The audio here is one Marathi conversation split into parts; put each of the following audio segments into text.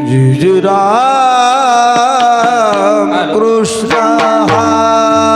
जय राम कृष्ण हरे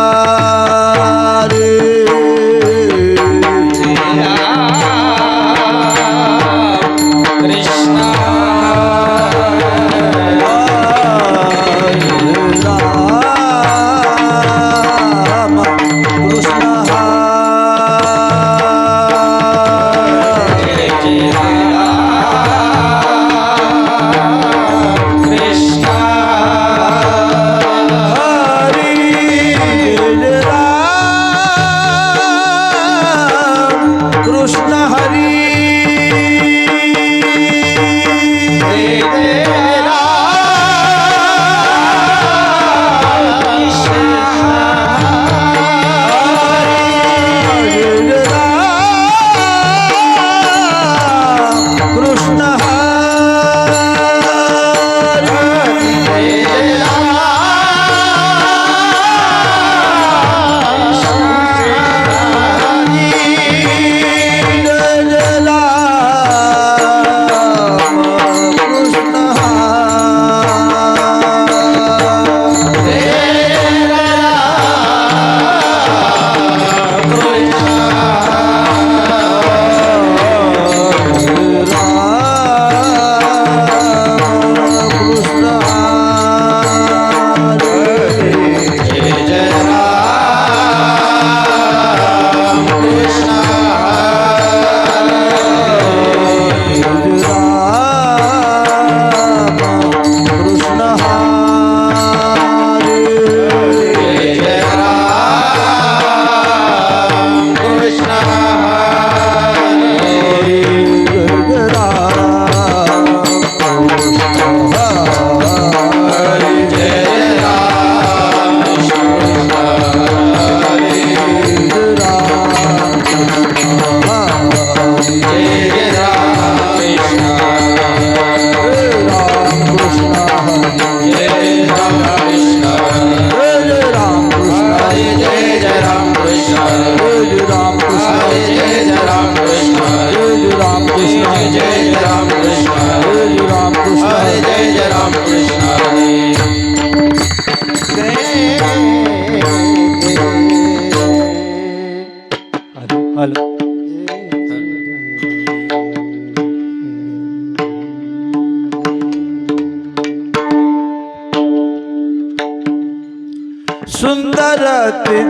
सुंदर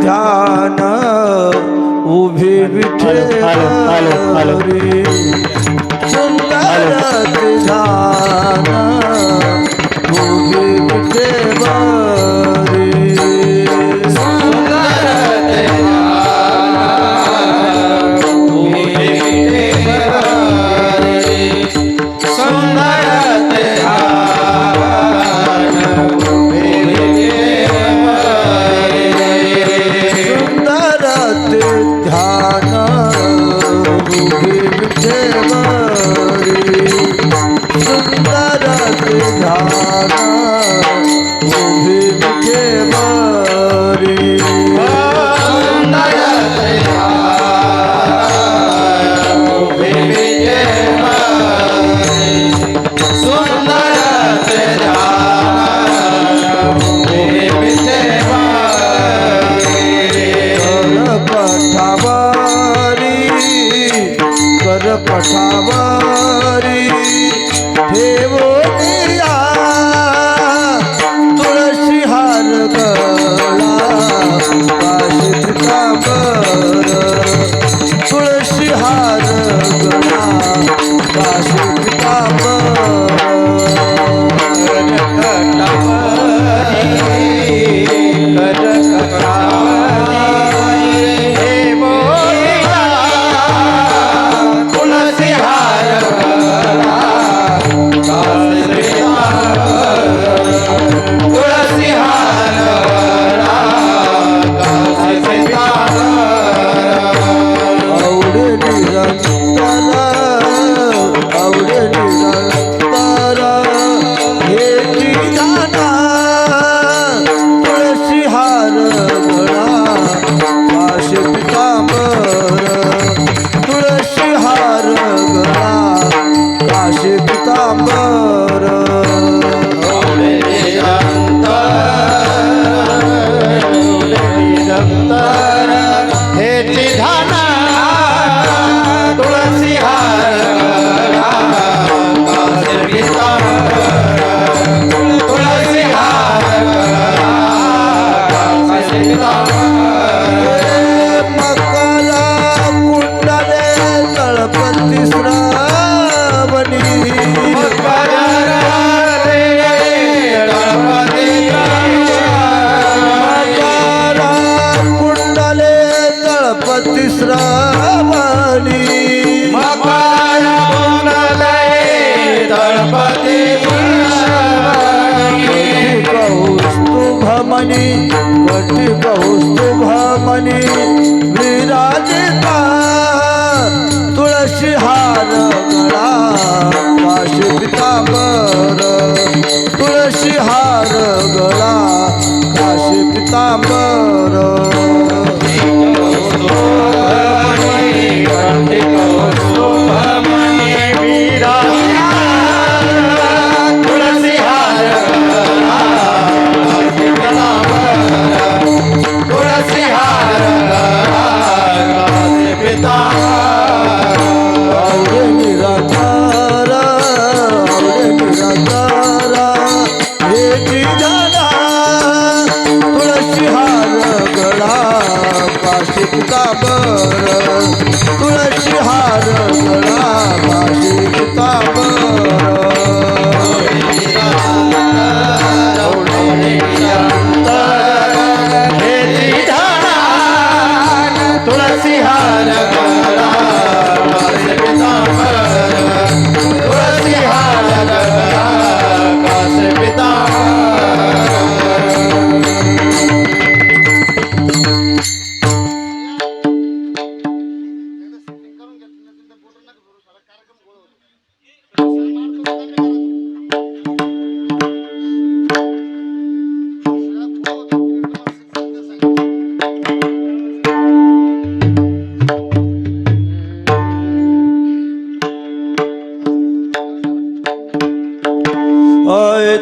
ध्यान उभे विठेरी सुंदर ध्यान उभे विठेरी सुंदर ध्यान उभे विठेरी सुंदर पठावरी ठेवोनिया तुळशी मनी कटी कौस्तुभमणी विराजिता तुळशी हार गळा काशी पितांबर तुळशी हार गळा काशी पितांबर तुळशी हार गळा काशी तुळशी हार गळा काशी तुळशी हार गळा काशी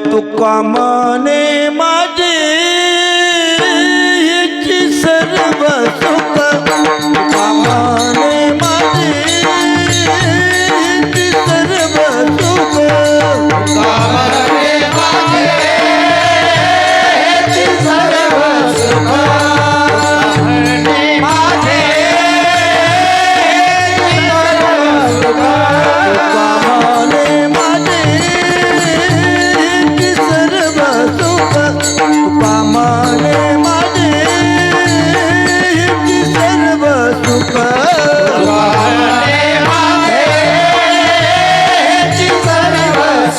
तुका मने माझे हिची सर्व सुख तुका मने माझे हिची सर्व सुख तुका मने माझे हिची सर्व सुख माझे तुका मने माझे तुका मने माझे हिची सर्व सुख तुका मने माझे हिची सर्व सुख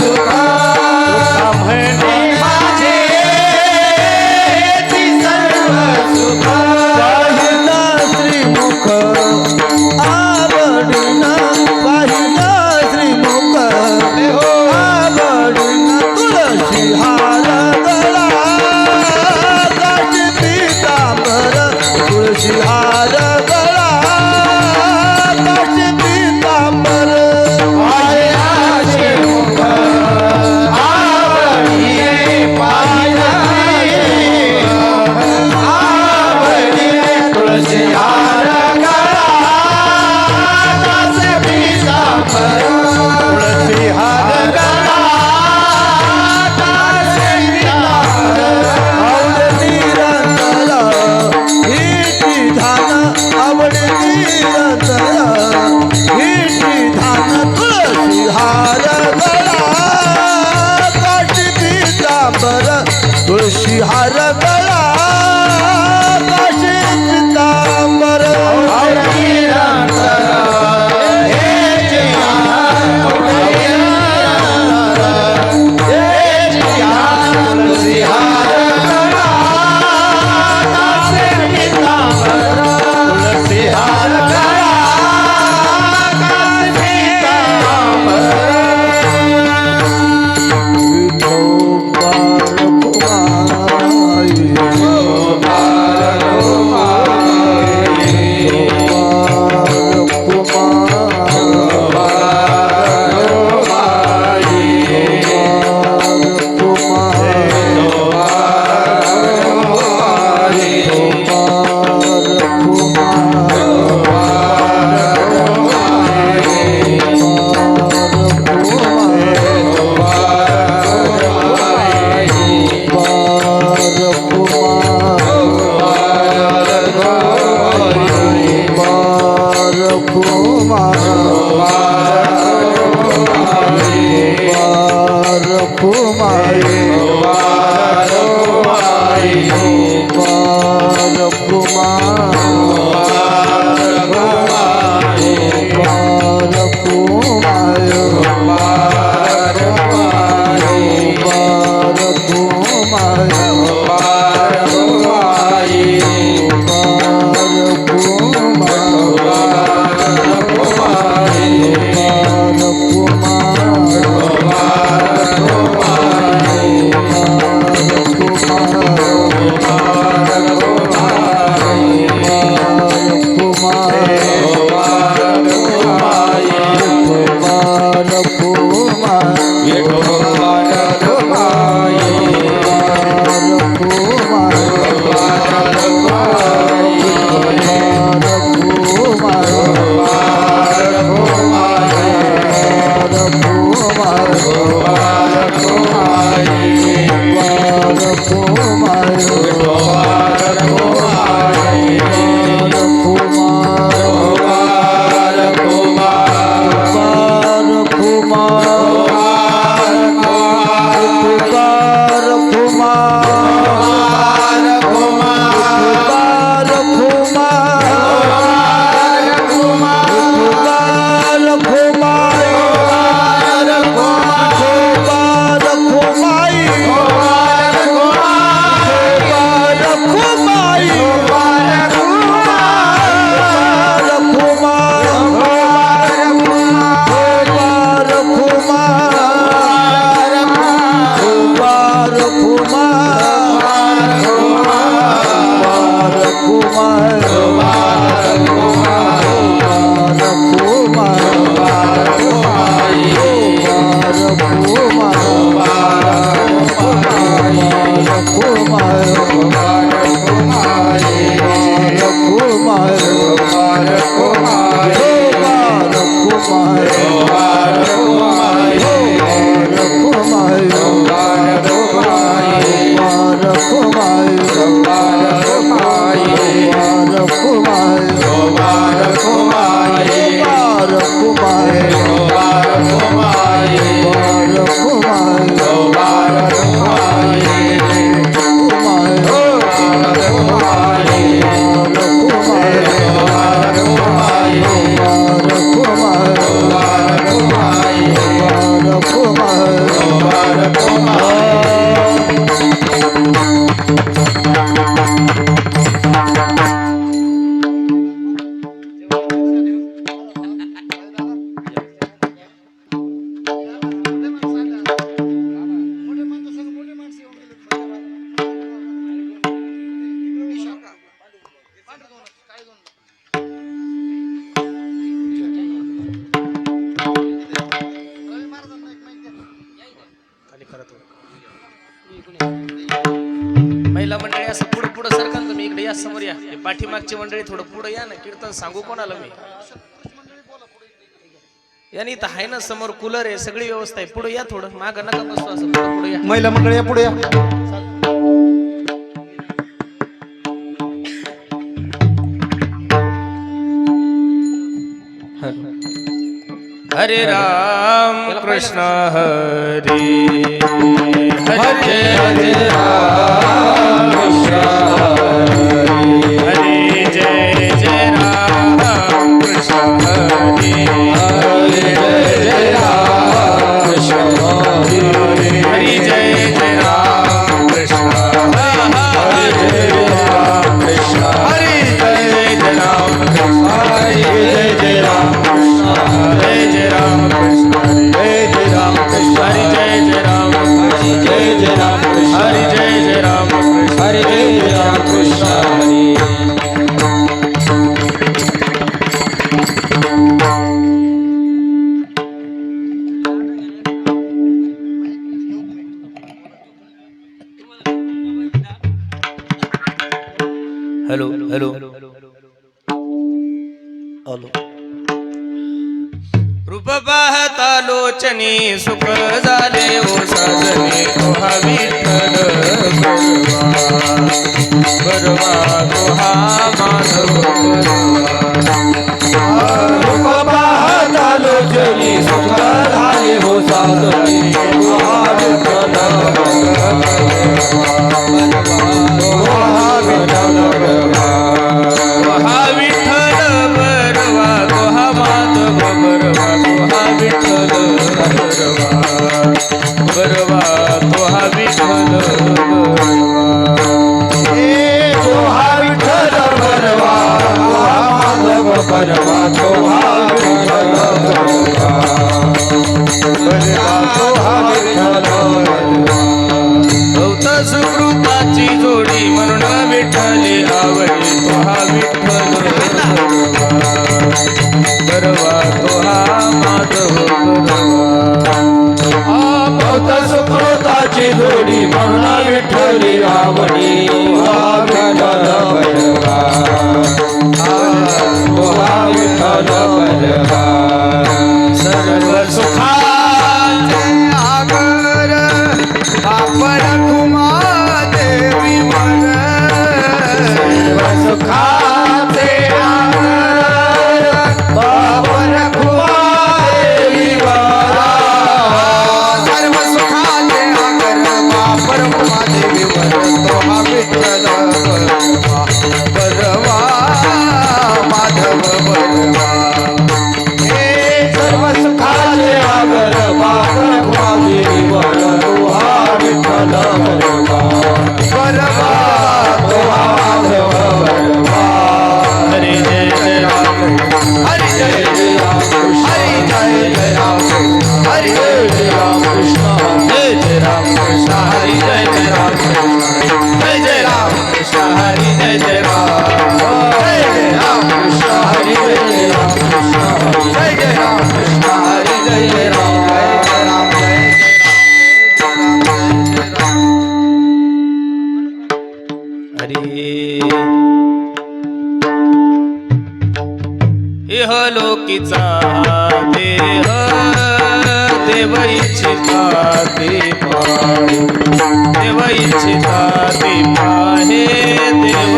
तुका मने माझे हिची सर्व सुख पाहिला श्रीमुख आवडीना पाहिला श्रीमुख आवडीना तुळशी हार तुळशी हार गळा काशी पितांबर मुख आवडीने आवडीने तुळशी हार गळा काशी पितांबर तुळशी हार गळा काशी पितांबर आवडली हिची धान तुळशी हार गळा काशी पितांबर तुळशी हार गळा काशी पितांबर महिला मंडळी असं पुढे पुढे सरका ना तुम्ही, इकडे या समोर या. हे पाठीमागची मंडळी थोडं पुढे या ना, कीर्तन सांगू कोणाला मी. यानी तर आहे ना समोर कूलर आहे, सगळी व्यवस्था आहे. पुढे या थोडं, माग नका बसतो असं, पुढे या. महिला मंडळी या पुढे या. हरे राम कृष्ण हरे हरे हरे राम कृष्ण हरे जय जय राम कृष्ण हरे हरे जय राम कृष्ण हरे हरे जय जय राम कृष्ण हरे जय राम कृष्ण हरे जय जय राम कृष्ण हरे जय जय राम कृष्ण हरे जय राम कृष्ण हरे जय राम कृष्ण हरे जय जय राम हरे जय जय राम कृष्ण हरे जय जय राम कृष्ण हरे जय जय राम कृष्ण हरे. Hello hello hello. रूप पाहता लोचनी सुख झाले ओ साजने तोहा विठ्ठल बरवा तोहा माधव रूप पाहता लोचनी सुख झाले हो साजनी तोहा विठ्ठल तोहा विठ्ठल बरवा तोहा माधव बरवा तोहा विठ्ठल बरवा तोहा विठ्ठल तोहा विठ्ठल बरवा माधव बरवा तोहा विठ्ठल बरवा तोहा विठ्ठल गौत सुकृताची जोडी म्हणून विठ्ठले आवडी तोहा विठ्ठल बरवा तोहा माधव भक्त सुकृताची जोडी म्हणून विठ्ठली आवडी तोहा विठ्ठल बरवा तोहा विठ्ठल बरवा सर्व सुखाचे आगर आपण कुमा देवी मन सर्व सुखाचे आगर बाबर कुमारी वाला सर्व सुखाचे आगर बापर कुमा देवी मन तोहा विठ्ठल बरवा माधव बरवा सर्व सुखाचे आगर बाबर कुमारी वाला तोहा विठ्ठल बरवा बरवा तोहा माधव बरवा हरे जय जय राम हरे जय जय राम हरे जय जय राम हरे जय राम कृष्ण जय जय राम कृष्ण हरे जय जय राम कृष्ण जय जय राम कृष्ण हरे जय जय राम जय जय राम कृष्ण हरे जय जय राम कृष्ण जय जय राम कृष्ण हरे जय जय राम जय जय राम जय जय राम हरे इहलोकीचा देह देव इच्छिता ते पाहे देव इच्छिता ते पाहे देव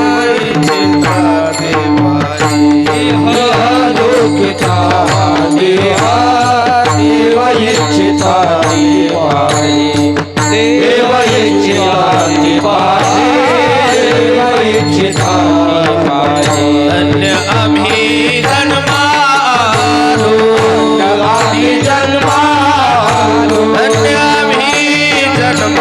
इच्छिता ते पाहे इहलोकीचा देह देव इच्छिता ते पाहे देव इच्छिता ते पाहे देव इच्छिता ते पाहे धन्य आम्ही जन्मालो आम्ही जन्मालो धन्य आम्ही जन्मालो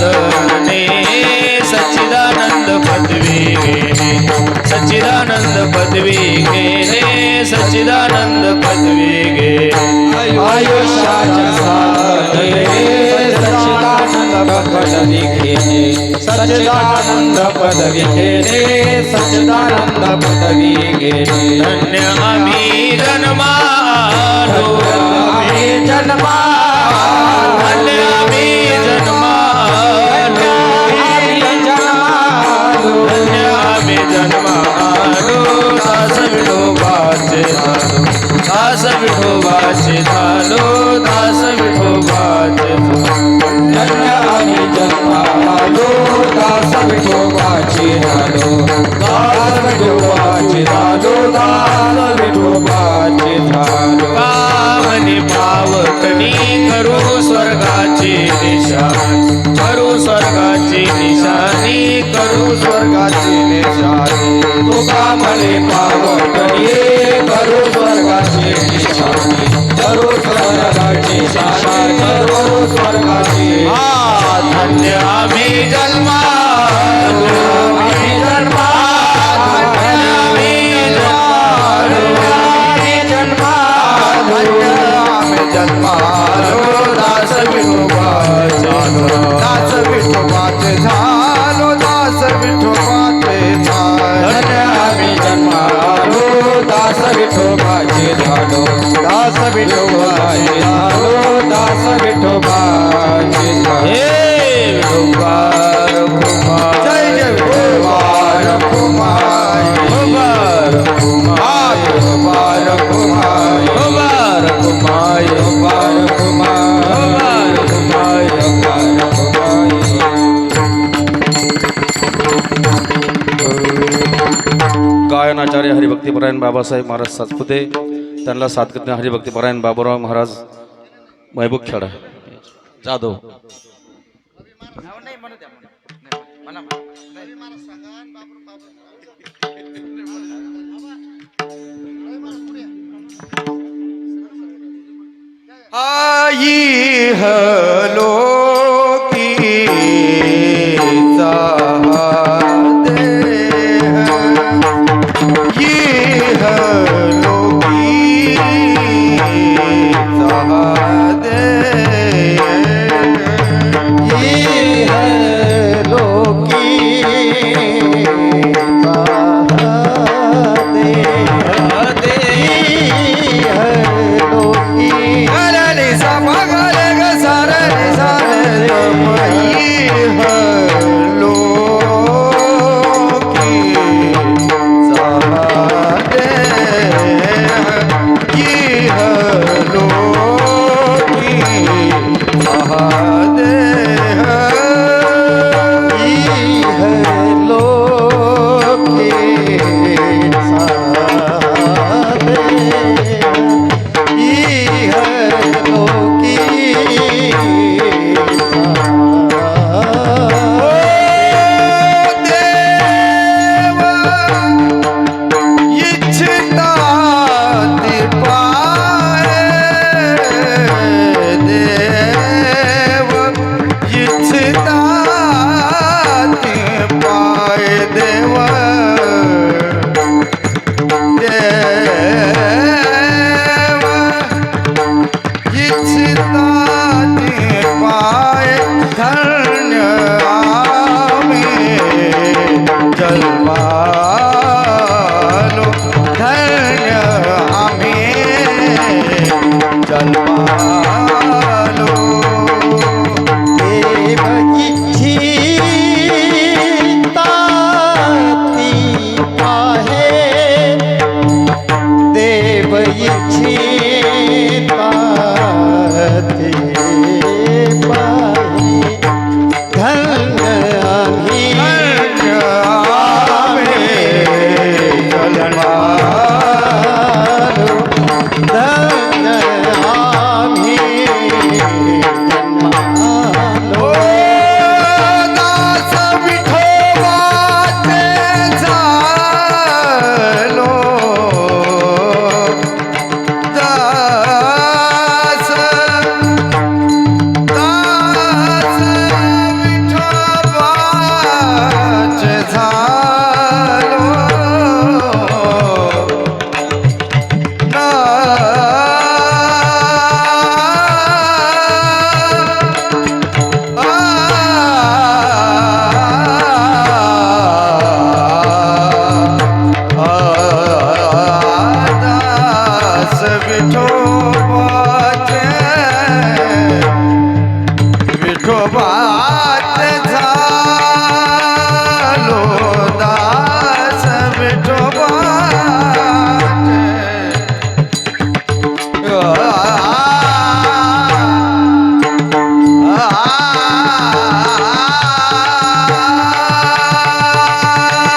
जनार्दने सच्चिदानंद पदवी घेणे सच्चिदानंद पदवी घेणे सच्चिदानंद पदवी घेणे आयुष्याच्या साधने सच्चिदानंद पदवी घेणे सच्चिदानंद पदवी घेणे सच्चिदानंद पदवी घेणे धन्य आम्ही जन्मालो आम्ही जन्मा धन्य आम्ही जन्मालो धन्य आम्ही जन्मालो दास विठोबाचे झालो दास विठोबाचे झालो दास विठोबाचे धन्य आम्ही जन्मालो दास विठोबाचे झालो दास विठोबाचे झालो दास विठोबाचे झालो पावनी पावकणी करू स्वर्गाची निशाणी करू स्वर्गाची निशाणी करू स्वर्गाची निशाणी तुका म्हणे पावकणी करू स्वर्गाची निशाणी करू स्वर्गाची शाशानी करू स्वर्गाची धन्य आम्ही जन्मालो आम्ही जन्मालो धन्य आम्ही जन्मालो धन्य आम्ही जन्मालो दास विठोबाचे दास विठोबाचे झालो दास विठोबाचे धन्य आम्ही जन्मालो दास विठोबाचे झालो दास विठोबाचे झालो दास विठोबाचे झालो हे विठोबा रखुमाई जय जय विठोबा रखुमाई विठोबा रखुमाई विठोबा रखुमाई विठोबा रखुमाई विठोबा रखुमाई विठोबा रखुमाई गायनाचार्य हरिभक्तीपरायण बाबासाहेब महाराज सातपुते त्यांना साथ करते हरिभक्तीपरायण बाबूराव महाराज महबूब खेडा जाधव आई हलो कीचा देह ये हलो कीचा देह धन दास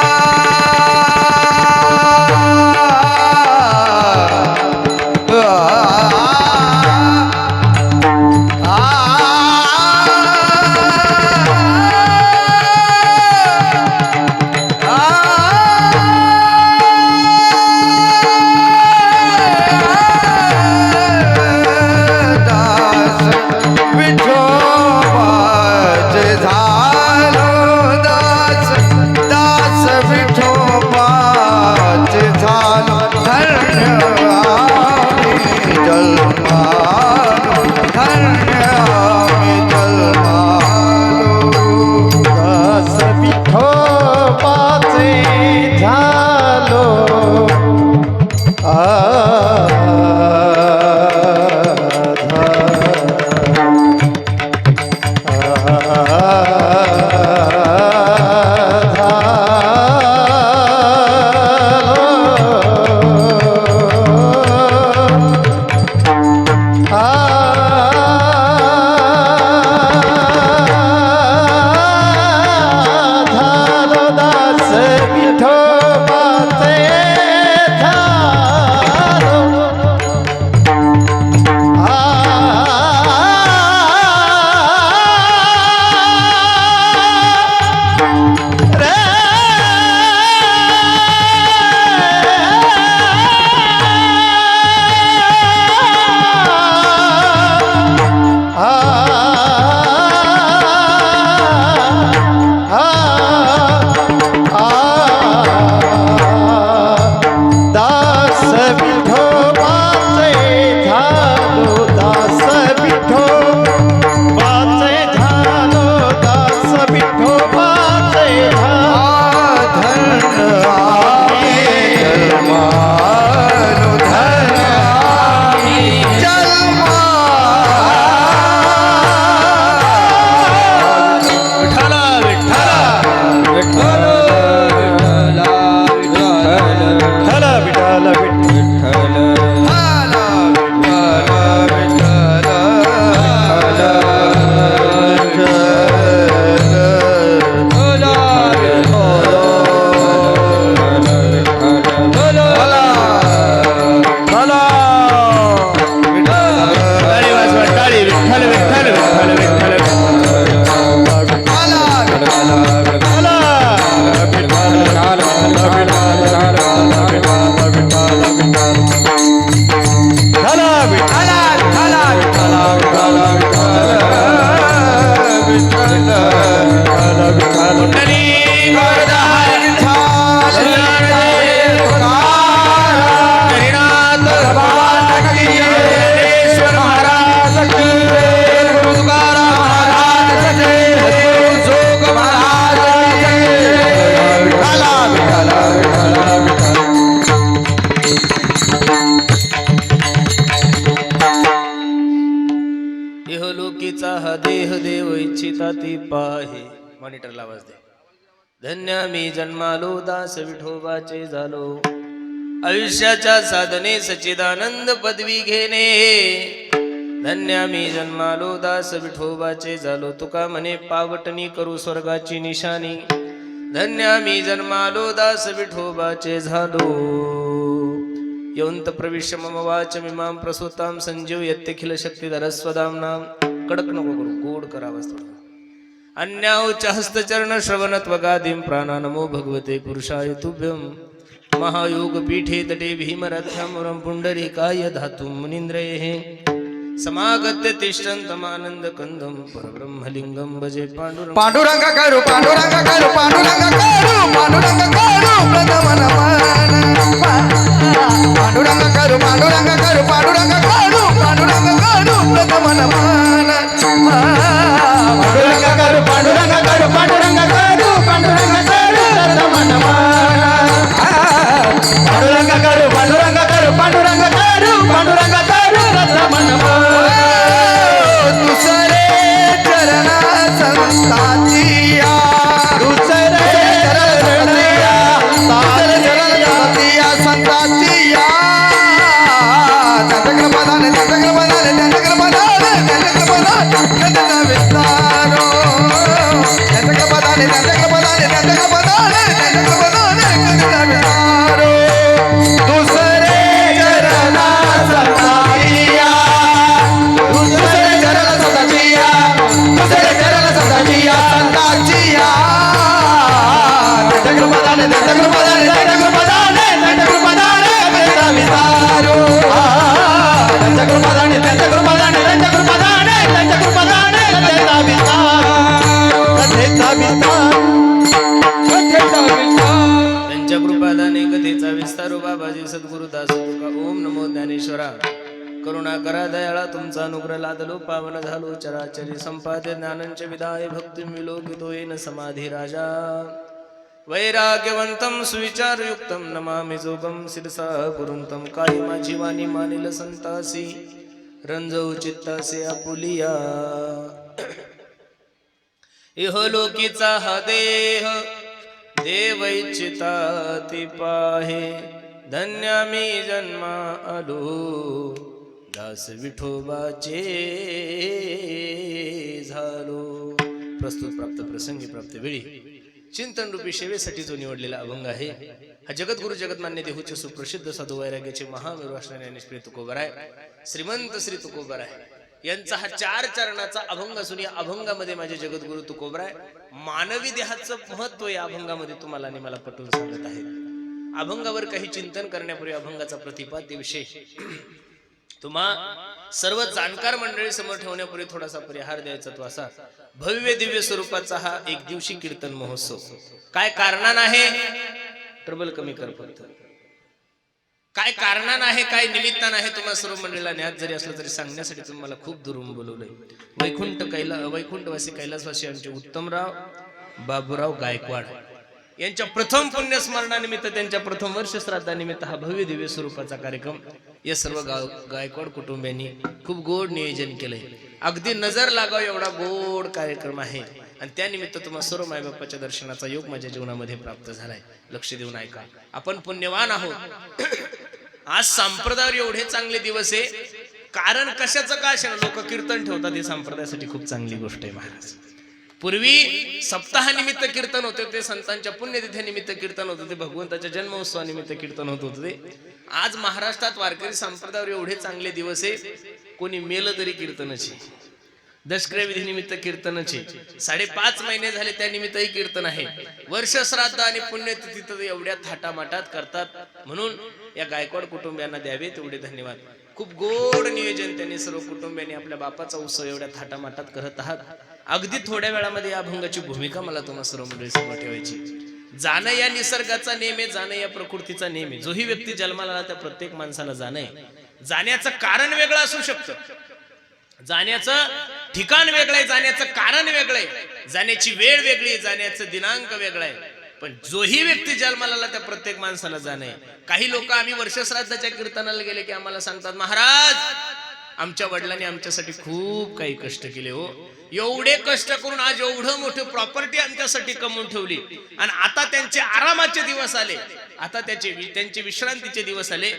इहलोकीचा हा देह देव इच्छिता ती पाहे. मॉनिटरला आवाज दे. धन्य मी जन्मालो दास विठोबाचे झालो. आयुष्याच्या साधने सच्चिदानंद पदवी घेणे. धन्य मी जन्मालो दास विठोबाचे झालो. तुका म्हणे पावटणी करू स्वर्गाची निशाणी. धन्य मी जन्मालो दास विठोबाचे झालो. यौंत प्रविश्य मम वाच मिमां प्रसूतां संजीव यत्यखिल शक्तिधरस्वदाम्नां. कडक नको करू, गोड करावाच थोडं. अन्याऊच हस्तचरण श्रवणत्वगादीं प्राणा नमो भगवते पुरुषाय तुभ्यं. महायोग पीठे तटे भीमरथ्यामुरं पुंडरीकाय धातुं मुनीन्द्रैः. समागत्य तिष्ठन्तमानन्द कंदं परब्रह्मलिंगं भजे पांडुरंग. पांडुरंग करू पांडुरंग करू पांडुरंग करू पांडुरंग करू प्रथम नमन. पांडुरंग करू पांडुरंग करू पांडुरंग करू पांडुरंग करू प्रथम नमन. पांडुरंग करू पांडुरंग करू पांडुरंग करू पांडुरंग करू प्रथम नमन. पांडुरंग करू पांडुरंग करू पांडुरंग करू पांडुरंग करू प्रथम नमन. दुसरे चरणा कृपादाने त्यांच्या कृपादाने त्यांच्या कृपादाने त्यांच्या कृपादाने कधीचा विसारो दुसरे चरणा सदाजिया दुसरे चरण सदाजिया दुसरे चरण सदाजिया संताजिया त्यांच्या कृपादाने त्यांच्या कृपादाने त्यांच्या कृपादाने त्यांच्या कृपादाने कधीचा विसारो त्यांच्या कृपादाने त्यांच्या कृपादाने त्यांच्या कृपादाने त्यांच्या कृपादाने कधीचा विसारो कधीचा विसारो कधीचा विसारो त्यांच्या कृपादाने कथेचा विस्तारो बाबाजी सद्गुरुदास तुका ओम नमो ज्ञानेश्वरा करुणा करा दयाळा तुमचा अनुग्रह लादलो पावन झालो चराचरी संपाद्य ज्ञानंच विदाय भक्ती विलोकितो येन समाधी राजा वैराग्यवंतम सुविचारयुक्तम नमामि जोगम शिरसा कुरुंतम काही माझी वाणी मानिल संतासी रंजऊ चित्तासे आपुलिया इहलोकीचा हा देह देव इच्छिता ती पाहे धन्य मी जन्मा आलो दास विठोबाचे झालो. प्रस्तुत प्राप्त प्रसंगी प्राप्त वेळी चिंतन रूपी सेवेसाठी जो निवडलेला अभंग आहे हा जगद्गुरु जगतमान्य देहूचे सुप्रसिद्ध साधू वैराग्याचे महावीर वासनाने निष्प्रिय तुकोबराय श्रीमंत श्री तुकोबराय यांचा हा 4 चरणाचा अभंग असून या अभंगामध्ये माझे जगद्गुरु तुकोबराय मानवी देहाचं महत्व या अभंगामध्ये तुम्हाला आणि मला पटवून सांगत आहेत. अभंगावर काही चिंतन करण्यापूर्वी अभंगाचा प्रतिपाद्य विषय तुम्हा सर्व जाणकार मंडळी समोर ठेवण्यापूर्वी थोडासा परिहार द्यायचा तो असा भव्य दिव्य स्वरूपाचा हा एक दिवशी कीर्तन महोत्सव काय कारणानं आहे ट्रबल कमी कर फक्त काय कारणानं आहे काय निमित्तानं आहे तुम्हाला सर्व मंडळीला ज्ञात जरी असलं तरी सांगण्यासाठी तुम्हाला खूप दुरून बोलवलंय. वैकुंठवासी कैलासवासी आमचे उत्तमराव बाबूराव गायकवाड यांच्या प्रथम पुण्यस्मरणानिमित्त त्यांच्या प्रथम वर्ष श्राद्धानिमित्त हा भव्य दिव्य स्वरूपाचा कार्यक्रम या सर्व गायकवाड कुटुंबियांनी खूप गोड नियोजन केलंय. अगदी नजर लागाव एवढा गोड कार्यक्रम आहे आणि त्यानिमित्त तुम्हाला सर्व मायबापाच्या दर्शनाचा योग माझ्या जीवनामध्ये प्राप्त झालाय. लक्ष देऊन ऐका, आपण पुण्यवान आहोत. आज संप्रदायावर एवढे चांगले दिवस आहे. कारण कशाचं का असेल लोक कीर्तन ठेवतात ही संप्रदायासाठी खूप चांगली गोष्ट आहे महाराज. पूर्वी सप्ताहानिमित्त कीर्तन होते ते संतांच्या पुण्यतिथीनिमित्त कीर्तन होते ते भगवंताच्या जन्मोत्सवानिमित्त कीर्तन होत होते. आज महाराष्ट्रात वारकरी संप्रदायावर एवढे चांगले दिवस आहे कोणी मेलं तरी कीर्तनाचे दशक्रिया विधीनिमित्त कीर्तनाचे 5.5 महिने झाले त्यानिमित्तही कीर्तन आहे. वर्ष श्राद्ध आणि पुण्यतिथी तर एवढ्या थाटामाटात करतात म्हणून या गायकवाड कुटुंबियांना द्यावे तेवढे धन्यवाद. खूप गोड नियोजन त्यांनी सर्व कुटुंबियांनी आपल्या बापाचा उत्सव एवढ्या थाटामाटात करत आहात. अगदी थोड्या वेळामध्ये या अभंगाची भूमिका मला तुम्हाला सर्व मंडळी समोर ठेवायची. जाणं या निसर्गाचा नेम आहे, जाणं या प्रकृतीचा नेम आहे. जोही व्यक्ती जन्माला आला त्या प्रत्येक माणसाला जाणं आहे. जाण्याचं कारण वेगळं असू शकतं, जाण्याचं ठिकाण वेगळं आहे, जाण्याचं कारण वेगळं आहे, जाण्याची वेळ वेगळी आहे, जाण्याचं दिनांक वेगळा आहे. पण जोही व्यक्ती जन्माला आला त्या प्रत्येक माणसाला जाणं आहे. काही लोक आम्ही वर्षश्राद्धाच्या कीर्तनाला गेले की आम्हाला सांगतात महाराज आमच्या वडिलांनी आमच्यासाठी खूप काही कष्ट केले हो, एवढे कष्ट करून आज एवढं मोठं प्रॉपर्टी आमच्यासाठी कमवून ठेवली आणि आता त्यांचे आरामाचे दिवस आले, आता त्यांचे विश्रांतीचे दिवस आले,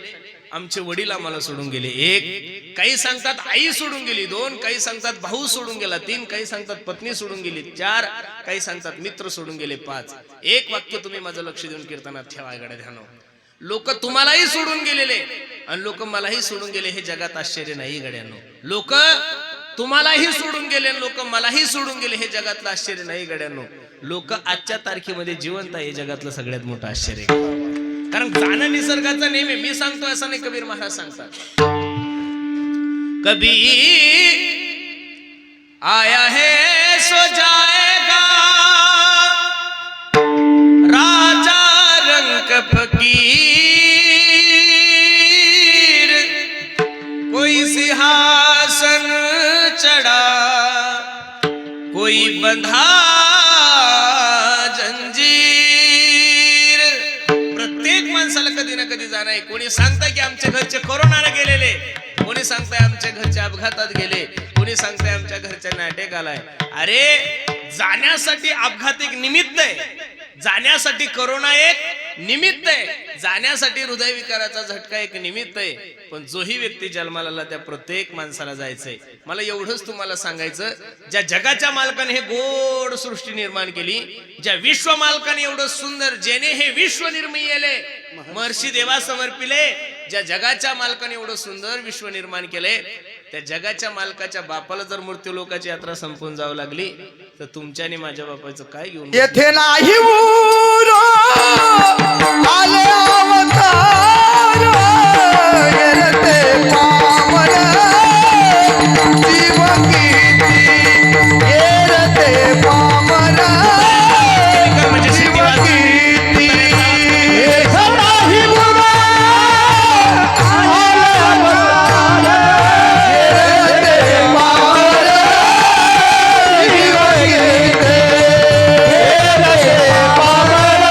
आमचे वडील आम्हाला सोडून गेले. 1 काही सांगतात आई सोडून गेली, 2 काही सांगतात भाऊ सोडून गेला, 3 काही सांगतात पत्नी सोडून गेली, 4 काही सांगतात मित्र सोडून गेले, 5 एक वाक्य तुम्ही माझं लक्ष देऊन कीर्तनात ठेवा गड्या ध्यानो. लोक तुम्हालाही सोडून गेलेले आणि लोक मलाही सोडून गेले हे जगात आश्चर्य नाही गड्यांनो. लोक तुम्हालाही सोडून गेले लोक मलाही सोडून गेले हे जगातलं आश्चर्य नाही गड्यांनो. लोक आजच्या तारखेमध्ये जिवंत आहे हे जगातलं सगळ्यात मोठं आश्चर्य. कारण जाणं निसर्गाचा नेम आहे. मी सांगतो असं नाही, कबीर महाराज सांगतात कभी आया है सो जाएगा राजा रंग फकीर कोई सिंहासन चढ़ा कोई बंधा जंजीर. प्रत्येक माणसाला कधी ना कधी जाणं आहे. कोणी सांगताय की आमच्या घरचे कोरोनाने गेलेले, कोणी सांगताय आमच्या घरच्या अपघातात गेले, कोणी सांगताय आमच्या घरच्या नाटेक आलाय. अरे जाण्यासाठी अपघात एक निमित्त आहे, जाण्यासाठी कोरोना एक निमित्त आहे, जाण्यासाठी हृदयविकाराचा झटका एक निमित्त आहे. पण जोही व्यक्ती जन्माला आला त्या प्रत्येक माणसाला जायचंय. मला एवढंच तुम्हाला सांगायचं, ज्या जगाच्या मालकाने हे गोड सृष्टी निर्माण केली, ज्या विश्व मालकाने एवढं सुंदर, जेने हे विश्व निर्मिले महर्षी देवा समर्पिले, ज्या जगाच्या मालकाने एवढं सुंदर विश्व निर्माण केले, त्या जगाच्या मालकाच्या बापाला जर मृत्यू लोकाची यात्रा संपून जावं लागली तर तुमच्या आणि माझ्या बापाचं काय घेऊन? येथे नाही ऊर आले अवतार येते पामर जीव किती येते पामर म्हणजे जीव शेती वाचली. किती येथे नाही ऊर आले अवतार येते पामर जीव किती येते पामर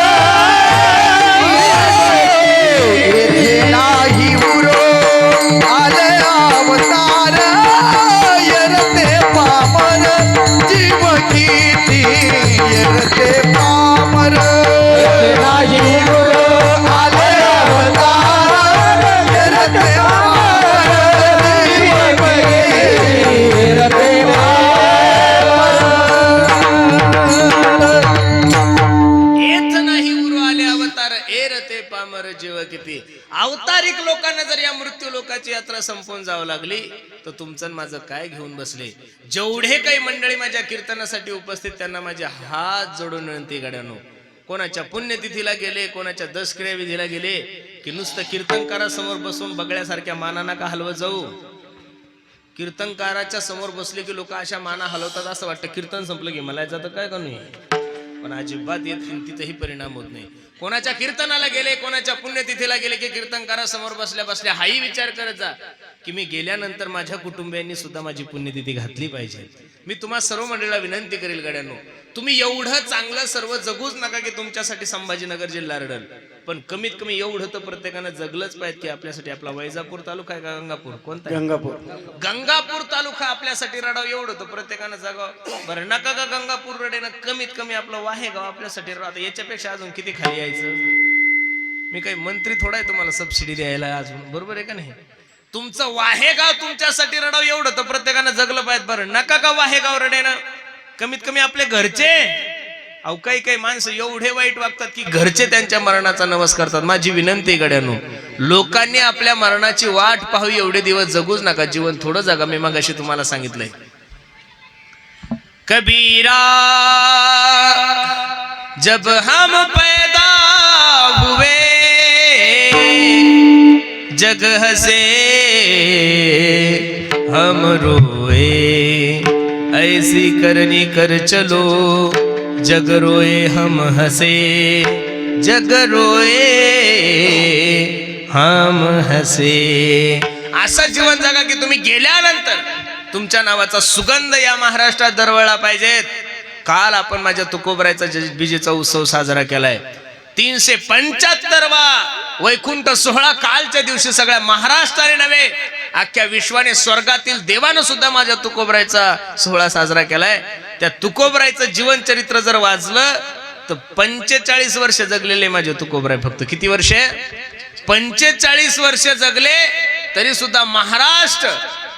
येथे नाही उरो आले अवतार येते पामर जीव किती येते पामर येथे नाही उरो आले अवतार येते पामर जीव किती येते येत नाही उरू आले अवतार एरते पामर जीव किती. अवतारिक लोकांना जर या मृत्यू लोकाची यात्रा संपून जावं लागली तर तुमचं आणि माझं काय घेऊन बसले? जेवढे काही मंडळी माझ्या कीर्तनासाठी उपस्थित त्यांना माझे हात जोडून विनंती गड्यानो, कोणाच्या पुण्यतिथीला गेले, कोणाच्या दशक्रिया विधीला गेले की नुसतं कीर्तनकारासमोर बसून बगड्यासारख्या मानाना का हलवत जाऊ? कीर्तनकाराच्या समोर बसले की लोक अशा माना हलवतात, असं वाटतं कीर्तन संपलं की मला याचा तर काय करू नये, पण अजिबात येत तिथेही परिणाम होत नाही. कोणाच्या कीर्तनाला गेले, कोणाच्या पुण्यतिथीला गेले की कीर्तनकारासमोर बसल्या बसल्या हाही विचार करत जा की मी गेल्यानंतर माझ्या कुटुंबियांनी सुद्धा माझी पुण्यतिथी घातली पाहिजे. मी तुम्हा सर्व मंडळीला विनंती करेल गड्यांनो, तुम्ही एवढं चांगलं सर्व जगूच नका की तुमच्यासाठी संभाजीनगर जिल्हा रडल, पण कमीत कमी एवढं तर प्रत्येकानं जगलंच पाहिजे की आपल्यासाठी आपला वैजापूर तालुका आहे का गंगापूर, कोणता आहे? गंगापूर तालुका आपल्यासाठी रडाव, एवढं तर प्रत्येकानं जगाव. बरं नका का गंगापूर रडेनं, कमीत कमी आपलं वाहेगाव आपल्यासाठी रडावं. याच्यापेक्षा अजून किती खाली यायचं? मी काही मंत्री थोडा आहे तुम्हाला सबसिडी द्यायला अजून, बरोबर आहे का नाही? तुमचं वाहेगाव तुमच्यासाठी रडाव, एवढं तर प्रत्येकानं जगलं पाहिजे. बरं नका का वाहेगाव रडेनं, कमीत कमी आपले घरचे. अहो काही काही माणसं एवढे वाईट वागतात की घरचे त्यांच्या मरणाचा नवस करतात. माझी विनंती गड्यानो, लोकांनी आपल्या मरणाची वाट पाहावी, एवढे दिवस जगूच नका, जीवन थोडं जगा. मी मगाशी तुम्हाला सांगितलंय, कबीरा जब हम पैदा हुए जग हसे हम रोए, ऐसी करनी कर चलो जग रोए हम हसे, जग रोए हम हसे. असं जीवन जगा की तुम्ही गेल्यानंतर तुमच्या नावाचा सुगंध या महाराष्ट्रात दरवळला पाहिजेत. काल आपण माझ्या तुकोबरायचा बीजेचा उत्सव साजरा केलाय. 375वा वैकुंठ सोहळा कालच्या दिवशी सगळ्या महाराष्ट्राने नव्हे अख्ख्या विश्वाने, स्वर्गातील देवानं सुद्धा माझ्या तुकोबरायचा सोहळा साजरा केलाय. त्या तुकोबरायचं जीवन चरित्र जर वाचलं तर 45 वर्ष जगलेले माझे तुकोबराय. फक्त किती वर्ष? 45 वर्ष जगले, तरी सुद्धा महाराष्ट्र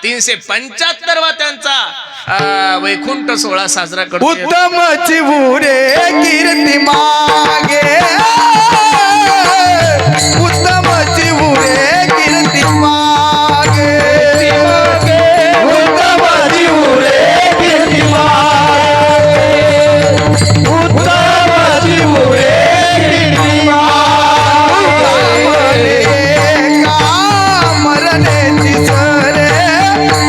375वा त्यांचा वैकुंठ सोहळा साजरा करतो. उत्तम चिवुरे कीर्ती मागे, उत्तम चिवुरे कीर्ती मागे, उत्तम चिवुरे कीर्ती मागे, उत्तम चिवुरे कीर्ती मागे, का मरण्याची सरे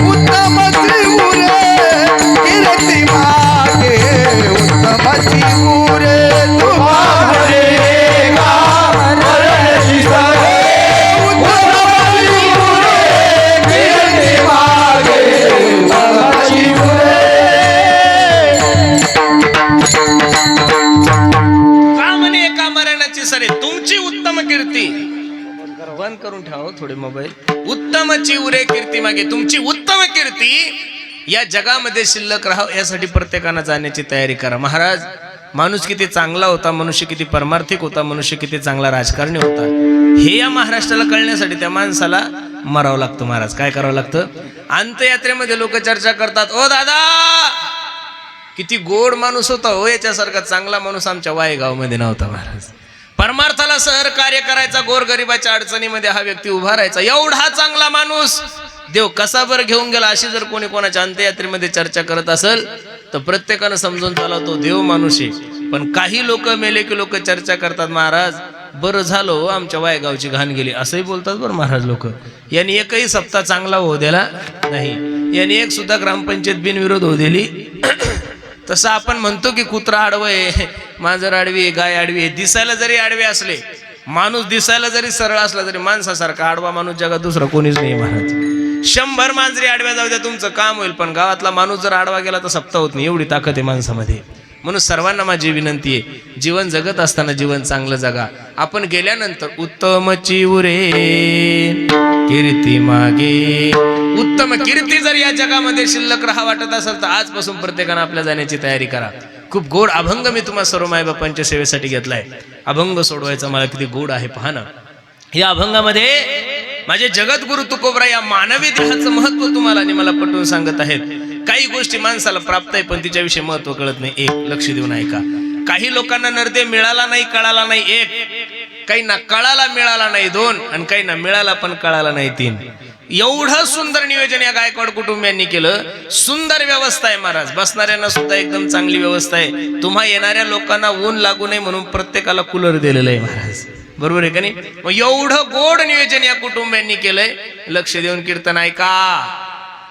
उत्तम चिवुरे कीर्ती मागे, उत्तम चिवुरे तुम्हारे तुमची उत्तम कीर्ती बंद करून ठेवा थोडे मोबाईल. उत्तम चिवरे कीर्ती मागे, तुमची उत्तम कीर्ती या जगामध्ये शिल्लक राहावं यासाठी प्रत्येकानं जाण्याची तयारी करा. महाराज, माणूस किती चांगला होता, मनुष्य किती परमार्थिक होता, मनुष्य किती चांगला राजकारणी होता, हे या महाराष्ट्राला कळण्यासाठी त्या माणसाला मरावं लागतं महाराज. काय करावं लागतं? अंत्ययात्रेमध्ये लोक चर्चा करतात, ओ दादा किती गोड माणूस होता हो, याच्यासारखा चांगला माणूस आमच्या वायगाव मध्ये नव्हता महाराज. परमार्थाला सहकार्य करायचा, गोरगरिबाच्या अडचणीमध्ये हा व्यक्ती उभा राहायचा, एवढा चांगला माणूस देव कसा बरं घेऊन गेला. अशी जर कोणी कोणाच्या अंत्ययात्रेमध्ये चर्चा करत असेल तर प्रत्येकानं समजून चाला तो देव माणूस आहे. पण काही लोक मेले की लोक चर्चा करतात, महाराज बरं झालं हो आमच्या वायगावची घाण गेली, असंही बोलतात बरं महाराज लोक. यांनी एकही सप्ताह चांगला होऊ दिला नाही, यांनी एक सुद्धा ग्रामपंचायत बिनविरोध होऊ दिली. तसं आपण म्हणतो की कुत्रा आडवं आहे, मांजर आडवी आहे, गाय आडवी आहे. दिसायला जरी आडवे असले, माणूस दिसायला जरी सरळ असला तरी माणसासारखा आडवा माणूस जगात दुसरा कोणीच नाही महाराज. 100 मांजरी आडव्या जाऊ द्या, तुमचं काम होईल, पण गावातला माणूस जर आडवा गेला तर सप्ताह होत नाही, एवढी ताकद आहे माणसामध्ये. म्हणून सर्वांना माझी विनंती आहे, जीवन जगत असताना जीवन चांगलं जगा. आपण गेल्यानंतर उत्तम चिवरे कीर्ती मागे, उत्तम कीर्ती जर या जगामध्ये शिल्लक राहा वाटत असेल तर आजपासून प्रत्येकानं आपल्या जाण्याची तयारी करा. खूप गोड अभंग मी तुम्हा सर्व मायबापांच्या सेवेसाठी घेतलाय. अभंग सोडवायचा मला किती गोड आहे पहा ना. या अभंगामध्ये माझे जगद्गुरु तुकोबराय या मानवी देहाचं महत्व तुम्हाला आणि मला पटवून सांगत आहेत. काही गोष्टी माणसाला प्राप्त आहे पण तिच्याविषयी महत्व कळत नाही. एक लक्ष देऊन ऐका. काही लोकांना नरदे मिळाला नाही, कळाला नाही, एक. काहींना कळाला मिळाला नाही, 2. आणि काहींना मिळाला पण कळाला नाही, 3. एवढं सुंदर नियोजन या गायकवाड कुटुंबियांनी केलं. सुंदर व्यवस्था आहे महाराज, बसणाऱ्यांना सुद्धा एकदम चांगली व्यवस्था आहे. तुम्हा येणाऱ्या लोकांना ऊन लागू नये म्हणून प्रत्येकाला कूलर दिलेलं आहे महाराज, बरोबर आहे का नाही? मग एवढं गोड नियोजन या कुटुंबियांनी केलंय. लक्ष देऊन कीर्तन ऐका.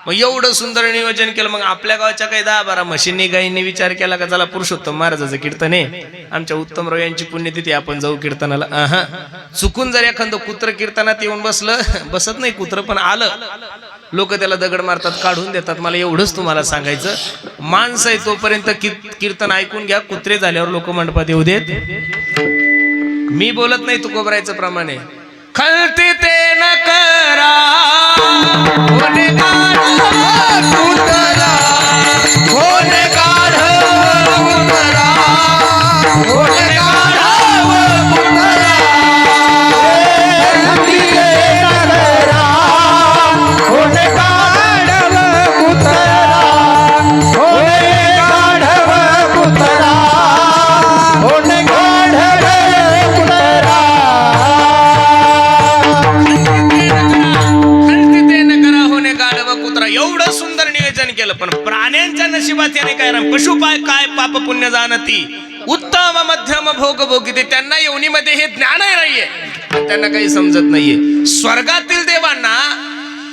मग एवढं सुंदर नियोजन केलं. मग आपल्या गावच्या काही 10-12 म्हशींनी गायींनी विचार केला का चला पुरुषोत्तम महाराजाचं कीर्तन आहे, आमच्या उत्तमराव यांची पुण्यतिथी, आपण जाऊ कीर्तनाला. चुकून जर एखादं कुत्र कीर्तनात येऊन बसलं, बसत नाही कुत्र पण आलं, लोक त्याला दगड मारतात, काढून देतात. मला एवढंच तुम्हाला सांगायचं, माणसं आहे तोपर्यंत कीर्तन ऐकून घ्या. कुत्रे झाल्यावर लोक मंडपात येऊ देत. मी बोलत नाही तुकोबरायचं प्रमाणे. खलती ते न करा होने उतरा, होने काढ उतरा, होने काढ उतरा, होने काढ उतरा, होने काढ उतरा, होने काढ उतरा. एवढं सुंदर नियोजन केलं. पण प्राण्यांच्या नशिबात याने काय राम, पशुपाय काय पाप पुण्य जाणती, उत्तम मध्यम भोग भोगिते. त्यांना योनीमध्ये हे ज्ञान नाहीये, त्यांना काही समजत नाहीये. स्वर्गातील देवांना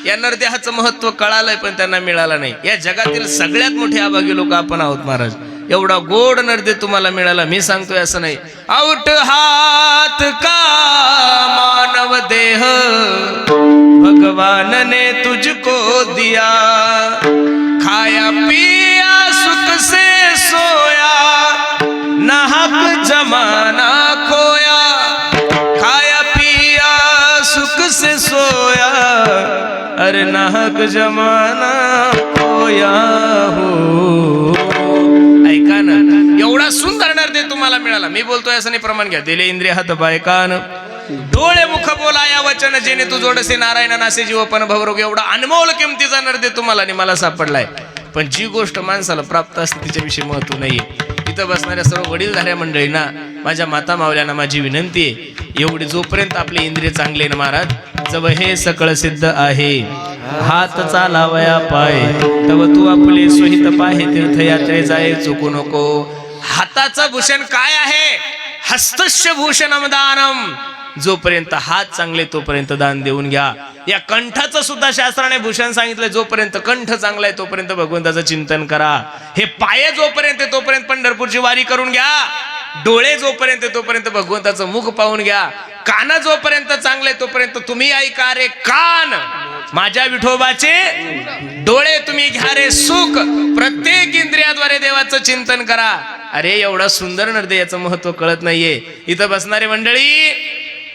या नरदेहाचं महत्व कळालंय पण त्यांना मिळालं नाही. या जगातील सगळ्यात मोठे अभागी लोक आपण आहोत महाराज. एवढा गोड नरदे तुम्हाला मिळाला, मी सांगतोय असं नाही. आउट हात का मानव देह भगवान ने तुझको दिया, खाया पिया सुख से सोया, नाहक जमाना खोया, खाया पिया सुख से सोया, अरे नाहक जमाना खोया हो. ऐका ना, एवढा सुंदर नरदे तुम्हाला मिळाला. मी बोलतोय असं नाही, प्रमाण घ्या. दिले इंद्रिय हात पाय कान डोळे मुख बोला या वचन, जेणे तू जोडसे नारायण नासे जीवपण भवरोग. एवढा अनमोल किमतीचा नरदे तुम्हाला आणि मला सापडलाय. पण जी गोष्ट माणसाला प्राप्त असते तिच्याविषयी महत्व नाहीये. इथं बसणाऱ्या सर्व वडीलधाऱ्या मंडळींना, माझ्या माता मावल्यांना माझी विनंती आहे, एवढी जोपर्यंत आपले इंद्रिय चांगले ना महाराज, जव हे सकळ सिद्ध आहे, हात चालावया पाय, तव तू आपले सोहित पाहे, तीर्थयात्रे जाय चुकू नको. हाताचं भूषण काय आहे? हस्तस्य भूषणम दानम. जोपर्यंत हात चांगले तोपर्यंत दान देऊन घ्या. या कंठाचं सुद्धा शास्त्राने भूषण सांगितलं. जोपर्यंत कंठ चांगला आहे तोपर्यंत भगवंताचं चिंतन करा. हे पाय जोपर्यंत तोपर्यंत पंढरपूरची वारी करून घ्या. डोळे जोपर्यंत तोपर्यंत भगवंताचं मुख पाहून घ्या. कान जोपर्यंत चांगले तोपर्यंत तुम्ही ऐका रे कान, माझ्या विठोबाचे डोळे तुम्ही घ्या रे सुख. प्रत्येक इंद्रियाद्वारे देवाचं चिंतन करा. अरे एवढा सुंदर नरदे, याचं महत्व कळत नाहीये. इथं बसणारी मंडळी,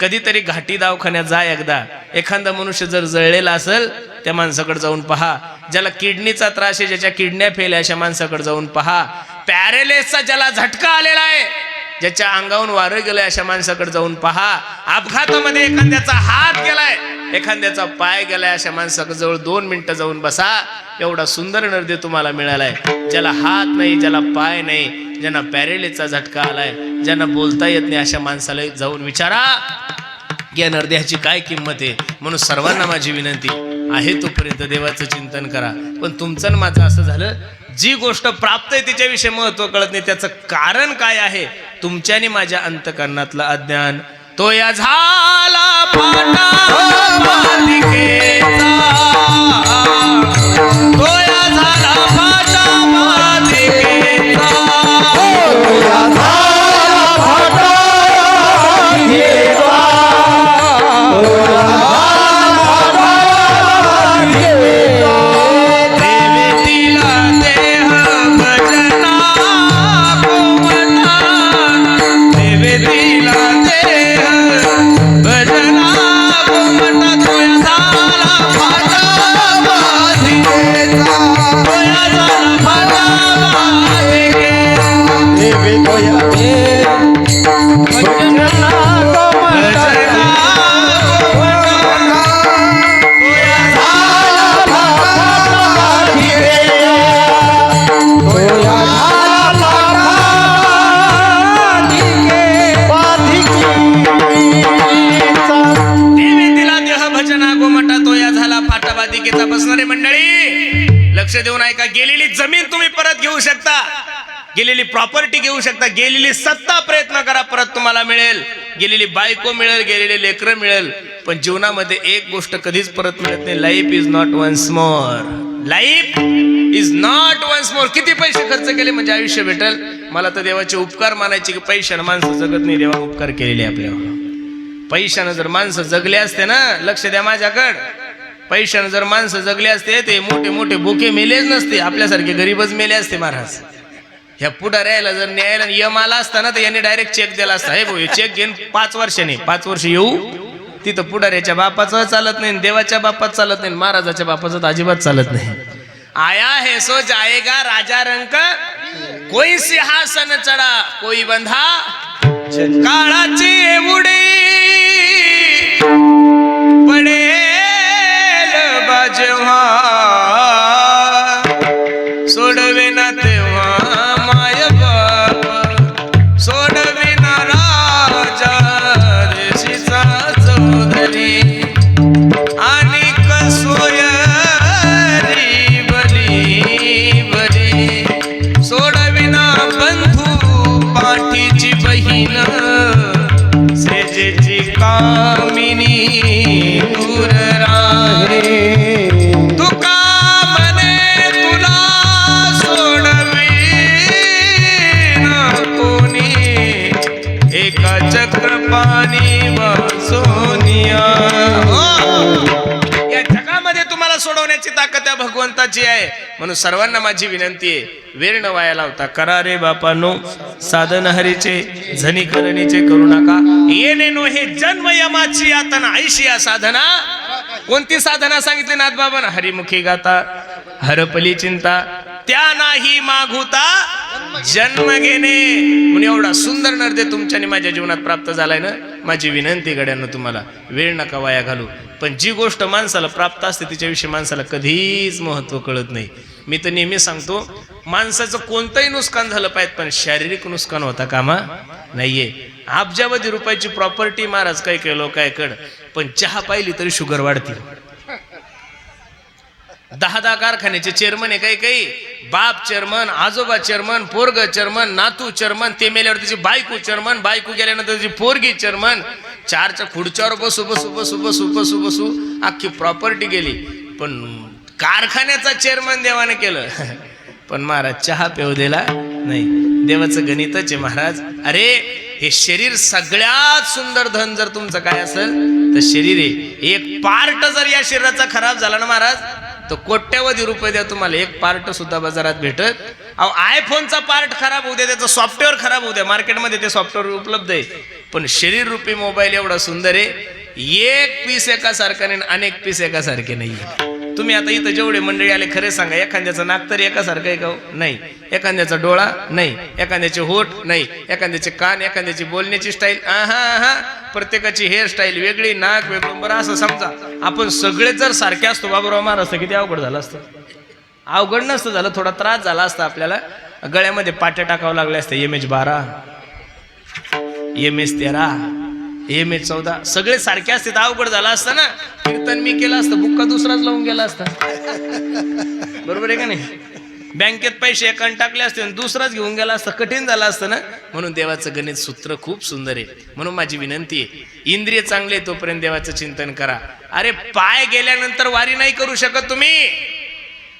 कधीतरी घाटी दवाखान्यात जा एकदा. एखादा मनुष्य जर जळलेला असेल त्या माणसाकडे जाऊन पहा. ज्याला किडनीचा त्रास आहे, ज्याच्या किडन्या फेल आहे, अशा माणसाकडे जाऊन पहा. पॅरेलेसचा ज्याला झटका आलेला आहे, ज्याच्या अंगावरून वारं गेलंय, अशा माणसाकडे जाऊन पहा. अपघातामध्ये एखाद्याचा हात गेलाय, एखाद्याचा पाय गेलाय अशा माणसाजवळ 2 मिनिटं जाऊन बसा. एवढा सुंदर नरदे तुम्हाला मिळालाय. ज्याला हात नाही, ज्याला पाय नाही, ज्यांना पॅरेलिसचा झटका आलाय, ज्यांना बोलता येत नाही, अशा माणसाला जाऊन विचारा या नरदेहाची काय किंमत आहे. म्हणून सर्वांना माझी विनंती आहे, तोपर्यंत देवाचं चिंतन करा. पण तुमचं आणि माझं असं झालं, जी गोष्ट प्राप्त आहे तिच्याविषयी महत्व कळत नाही. त्याचं कारण काय आहे? तुमच्या आणि माझ्या अंतकरणातलं अज्ञान. तो या झाला फाटा मालिकेचा, तो या झाला फाटा मालिकेचा, तो या झाला फाटा मालिकेचा, तो या झाला फाटा मालिकेचा. देवीला देह भजना कोमटा, देवीला देह भजना कोमटा, तो या झाला फाटा मालिकेचा, तो या झाला फाटा मालिकेचा. देवी तो या देह भजना कोमटा, बसणारे मंडळी लक्ष देऊन ऐका. गेलेली जमीन तुम्ही परत घेऊ शकता, गेलेली प्रॉपर्टी घेऊ शकता, गेलेली सत्ता प्रयत्न करा परत तुम्हाला मिळेल, गेलेली बायको मिळेल, गेलेले लेकरं मिळेल. पण जीवनामध्ये एक गोष्ट कधीच परत मिळत नाही. Life is not once more, life is not once more. किती पैसे खर्च केले म्हणजे आयुष्य भेटल? मला तर देवाचे उपकार मानायचे की पैशानं माणसं जगत नाही. देवा उपकार केलेले आपल्यावर. पैशानं जर माणसं जगले असते ना, लक्ष द्या माझ्याकडं, पैशानं जर माणसं जगले असते ते मोठे मोठे भुके मेलेच नसते, आपल्यासारखे गरीबच मेले असते. महाराज ह्या पुढाऱ्याला जर न्यायला यम आला असता ना, तर यांनी डायरेक्ट चेक दिला असता. हे भाऊ चेक घेऊन 5 वर्षांनी 5 वर्ष येऊ. तिथं पुढाऱ्याच्या बापाचं चालत नाही, देवाच्या बापात चालत नाही, महाराजाच्या बापाचं अजिबात चालत नाही. आया है सो जाएगा राजा रंक, कोई सिंहासन चढा कोई बंधा, काळाची उडी पडेल जेव्हा, सोडविना तेव्हा माय बाप, सोडविना राजा देशीचा चौधरी, आणि कसोयरी बली बली, सोडविना बंधू पाठीची बहीण, सेजेची कामिनी दूर राहे. तुका म्हणे तुला सोडविना कोणी, एका चक्रपाणी वासोनिया. या जगामध्ये तुम्हाला सोडवण्याची ताकद त्या भगवंताची आहे. म्हणून सर्वांना माझी विनंती आहे, वेळ न वाया लावता करा रे बापांनो साधन हरीचे, झनी करणीचे करू नका. येणे नो हे जन्म यमाची यातना, ऐशी या साधना. कोणती साधना सांगितली नाथबाबांना? हरिमुखी गाता हरपली चिंता, त्या नाही मागुता जन्म घेणे. म्हणून एवढा सुंदर नरदे तुमच्या आणि माझ्या जीवनात प्राप्त झालाय ना. माझी विनंती गड्यांना, तुम्हाला वेळ नका वाया घालू. पण जी गोष्ट माणसाला प्राप्त असते तिच्याविषयी माणसाला कधीच महत्व कळत नाही. मी तर नेहमी सांगतो, माणसाचं कोणतंही नुकसान झालं पाहिजे, पण शारीरिक नुकसान होता कामा नाहीये. अब्जावधी रुपयाची प्रॉपर्टी महाराज काही काही लोकांकडे, पण चहा पाहिली तरी शुगर वाढते. 10 कारखान्याचे चेअरमन आहे, काही काही बाप चेअरमन, आजोबा चेअरमन, पोरग चेअरमन, नातू चेअरमन, ते मेल्यावर त्याची बायको चेअरमन, बायको गेल्यानंतर त्याची पोरगी चेअरमन. 4च्या खुर्च्यावर बसू बसू बसू बसू बसू बसू अख्खी प्रॉपर्टी गेली. पण कारखान्याचा चेअरमन देवाने केलं, पण महाराज चहा पेऊ दिला नाही. देवाचं गणितच आहे महाराज. अरे हे शरीर सगळ्यात सुंदर धन जर तुमचं काय असेल तर शरीर आहे. एक पार्ट जर या शरीराचा खराब झाला ना महाराज, तर कोट्यावधी रुपये द्या तुम्हाला एक पार्ट सुद्धा बाजारात भेटत. अहो आयफोनचा पार्ट खराब होऊ द्या, त्याचं सॉफ्टवेअर खराब होऊ द्या, मार्केटमध्ये ते सॉफ्टवेअर उपलब्ध आहे. पण शरीर रूपी मोबाईल एवढा सुंदर आहे, एक पीस एकासारखा नाही, अनेक पीस एकासारखे नाहीये. तुम्ही आता इथं जेवढे मंडळी आले खरे सांगा, एखाद्याचं नाक तरी एकासारखं आहे का हो? नाही. एखाद्याचा डोळा नाही, एखाद्याचे होठ नाही, एखाद्याचे कान, एखाद्याची बोलण्याची स्टाईल प्रत्येकाची हेअरस्टाईल वेगळी, नाक वेगळं. बरं असं समजा आपण सगळे जर सारखे असतो बाबूराव महाराज असतं किती अवघड झालं असतं. अवघड नसतं झालं, थोडा त्रास झाला असता आपल्याला. गळ्यामध्ये पाट्या टाकावं लागले असते, MH12 MH13 MH14 सगळे सारखे असते तर अवघड झाला असतं ना. कीर्तन मी केलं असतं, बुक्का दुसराच लावून गेला असता. बरोबर आहे का नाही? बँकेत पैसे एकाने टाकले असते आणि दुसराच घेऊन गेला असता, कठीण झालं असतं ना. म्हणून देवाचं गणित सूत्र खूप सुंदर आहे. म्हणून माझी विनंती आहे, इंद्रिय चांगले तोपर्यंत देवाचं चिंतन करा. अरे पाय गेल्यानंतर वारी नाही करू शकत तुम्ही.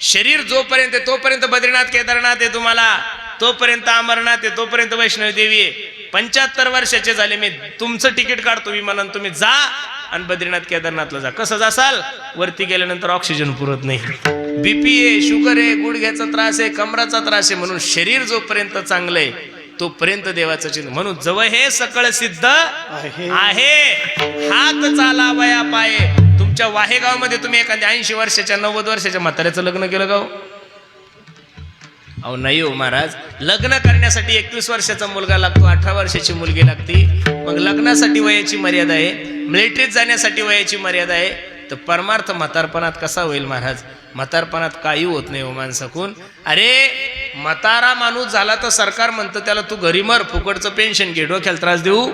शरीर जोपर्यंत तोपर्यंत बद्रीनाथ केदारनाथ आहे तुम्हाला, तोपर्यंत अमरनाथ आहे, तोपर्यंत वैष्णवी देवी आहे. 75 वर्षाचे झाले मी, तुमचं तिकीट काढतो विमानानं, तुम्ही जा आणि बद्रीनाथ केदारनाथला जा. कसं जासाल? वरती गेल्यानंतर ऑक्सिजन पुरत नाही, BP आहे, शुगर आहे, गुडघ्याचा त्रास आहे, कमराचा त्रास आहे. म्हणून शरीर जोपर्यंत चांगलं आहे तोपर्यंत देवाचं चिंतन. म्हणून जवळ हे सकळ सिद्ध आहे, हात चालावया पाये. तुमच्या वाहेगाव मध्ये तुम्ही एखाद्या 80 वर्षाच्या 90 वर्षाच्या म्हाताऱ्याचं लग्न केलं का? अहो नाही हो महाराज. लग्न करण्यासाठी 21 वर्षाचा मुलगा लागतो, 18 वर्षाची मुलगी लागती. मग लग्नासाठी वयाची मर्यादा आहे, मिलिटरीत जाण्यासाठी वयाची मर्यादा आहे. तर परमार्थ म्हातारपणात कसा होईल महाराज? म्हातारपणात काही होत नाही हो माणसाकून. अरे म्हातारा माणूस झाला तर सरकार म्हणतं त्याला तू घरी मर, फुकटचं पेन्शन घे, डोक्याला त्रास देऊ.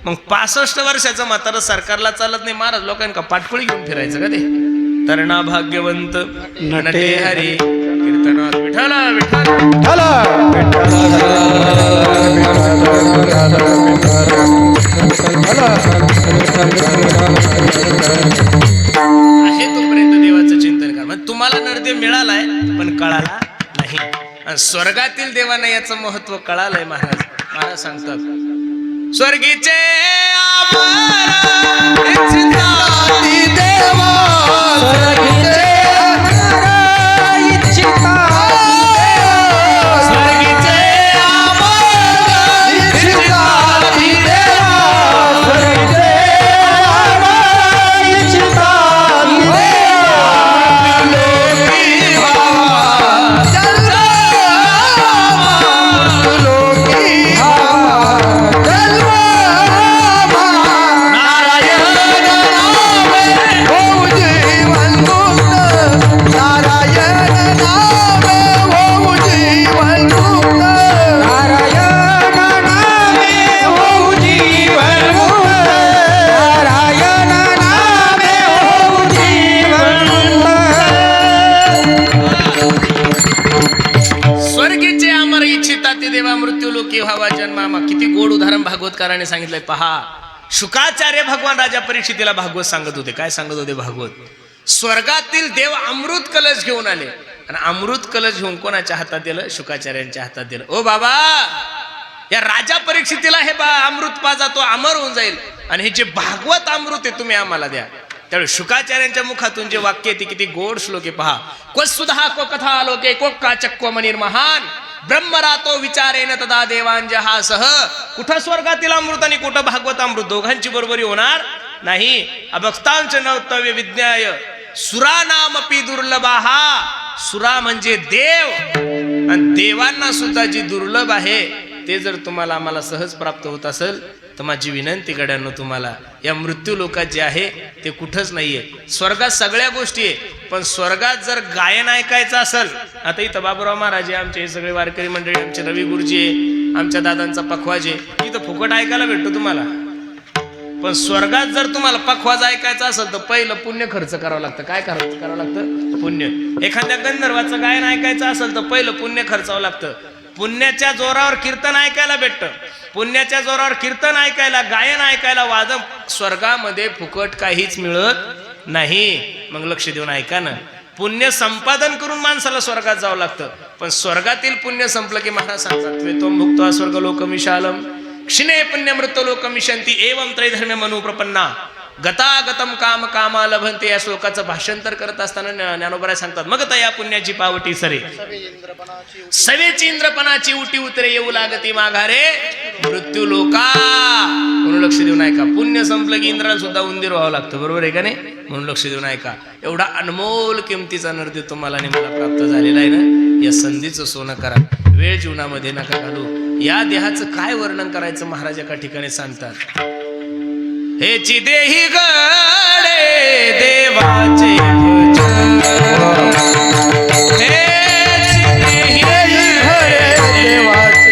मग 65 वर्षाचं म्हातारा सरकारला चालत नाही महाराज. लोकांना पाटकुळी घेऊन फिरायचं का ते? तरणा भाग्यवंत नटे हरी कीर्तनात विठ्ठला विठ्ठला. आहे तोपर्यंत देवाचं चिंतन करा. म्हणजे तुम्हाला नरदेव मिळालाय पण कळाला नाही. आणि स्वर्गातील देवांना याचं महत्व कळालंय महाराज. महाराज सांगतात स्वर्गीचे किती गोड उदाहरण भागवतकाराने सांगितलंय पहा. शुकाचार्य भगवान राजा परीक्षितीला भागवत सांगत होते. काय सांगत होते भागवत? स्वर्गातील देव अमृत कलश घेऊन आले आणि अमृत कलश घेऊन कोणाच्या हातात दिलं? शुकाचार्यांच्या हातात दिलं. ओ बाबा, या राजा परीक्षितीला हे अमृत पाजा, तो अमर होऊन जाईल. आणि हे जे भागवत अमृत आहे तुम्ही आम्हाला द्या. त्यावेळी शुकाचार्यांच्या मुखातून जे वाक्य आहे ते किती गोड श्लोक आहे पहा. क्व सुधा क्व कथा लोके क्व काचक्व मनिर्महान ब्रह्मरातो विचारेन तदा देवांजहासह. कुठं स्वर्गातील अमृत आणि कुठं भागवत अमृत, दोघांची बरोबरी होणार नाही. अभक्तांच नवतव्य विज्ञाय सुरा नामपि दुर्लभाहा. सुरा म्हणजे देव, आणि देवांना सुद्धा जी दुर्लभ आहे ते जर तुम्हाला आम्हाला सहज प्राप्त होत असेल तर माझी विनंती गड्यांनो, तुम्हाला या मृत्यू लोकात जे आहे ते कुठंच नाहीये. स्वर्गात सगळ्या गोष्टी आहे, पण स्वर्गात जर गायन ऐकायचं असेल, आता इथं बाबूराव महाराज आहे, आमचे हे सगळे वारकरी मंडळी, आमचे रवी गुरुजी आहे, आमच्या दादांचा पखवाज आहे, इथं फुकट ऐकायला भेटतो तुम्हाला. पण स्वर्गात जर तुम्हाला पखवाज ऐकायचा असेल तर पहिलं पुण्य खर्च करावं लागतं. काय करावं लागतं? पुण्य. एखाद्या गंधर्वाचं गायन ऐकायचं असेल तर पहिलं पुण्य खर्चावं लागतं. पुण्याच्या जोरावर कीर्तन ऐकायला भेटतं. पुण्याच्या जोरावर कीर्तन ऐकायला, गायन ऐकायला, वादन स्वर्गामध्ये फुकट काहीच मिळत नाही. मग लक्ष देऊन ऐका ना. पुण्य संपादन करून माणसाला स्वर्गात जावं लागतं. पण स्वर्गातील पुण्य संपलं की महाराज सांगतात त्वेत्वं भुक्त्वा स्वर्गलोकमिशालम क्षिणे पुण्यमृत लोकमिशंती एवं त्रैधर्म्य मनुप्रपन्ना गतागतम काम कामा लभंते. या श्लोकाचं भाषांतर करत असताना ज्ञानोबराय सांगतात मग या पुण्याची पावटी सरे सवेची इंद्रपणाची उटी उतरे येऊ लागती माघारे मृत्यू लोका. म्हणून लक्ष देऊन ऐका. पुण्य संपलं की इंद्राला सुद्धा उंदीर व्हावं लागतं. बरोबर आहे का नाही? म्हणून लक्ष देऊन ऐका. एवढा अनमोल किमतीचा नरदेव तुम्हाला आणि मला प्राप्त झालेला आहे ना, या संधीचं सोनं करा. वेळ जीवनामध्ये नका घालू. या देहाचं काय वर्णन करायचं महाराज एका ठिकाणी सांगतात. हे चिदेही गडे देवाचे भजन, हे चिदेही गडे देवाचे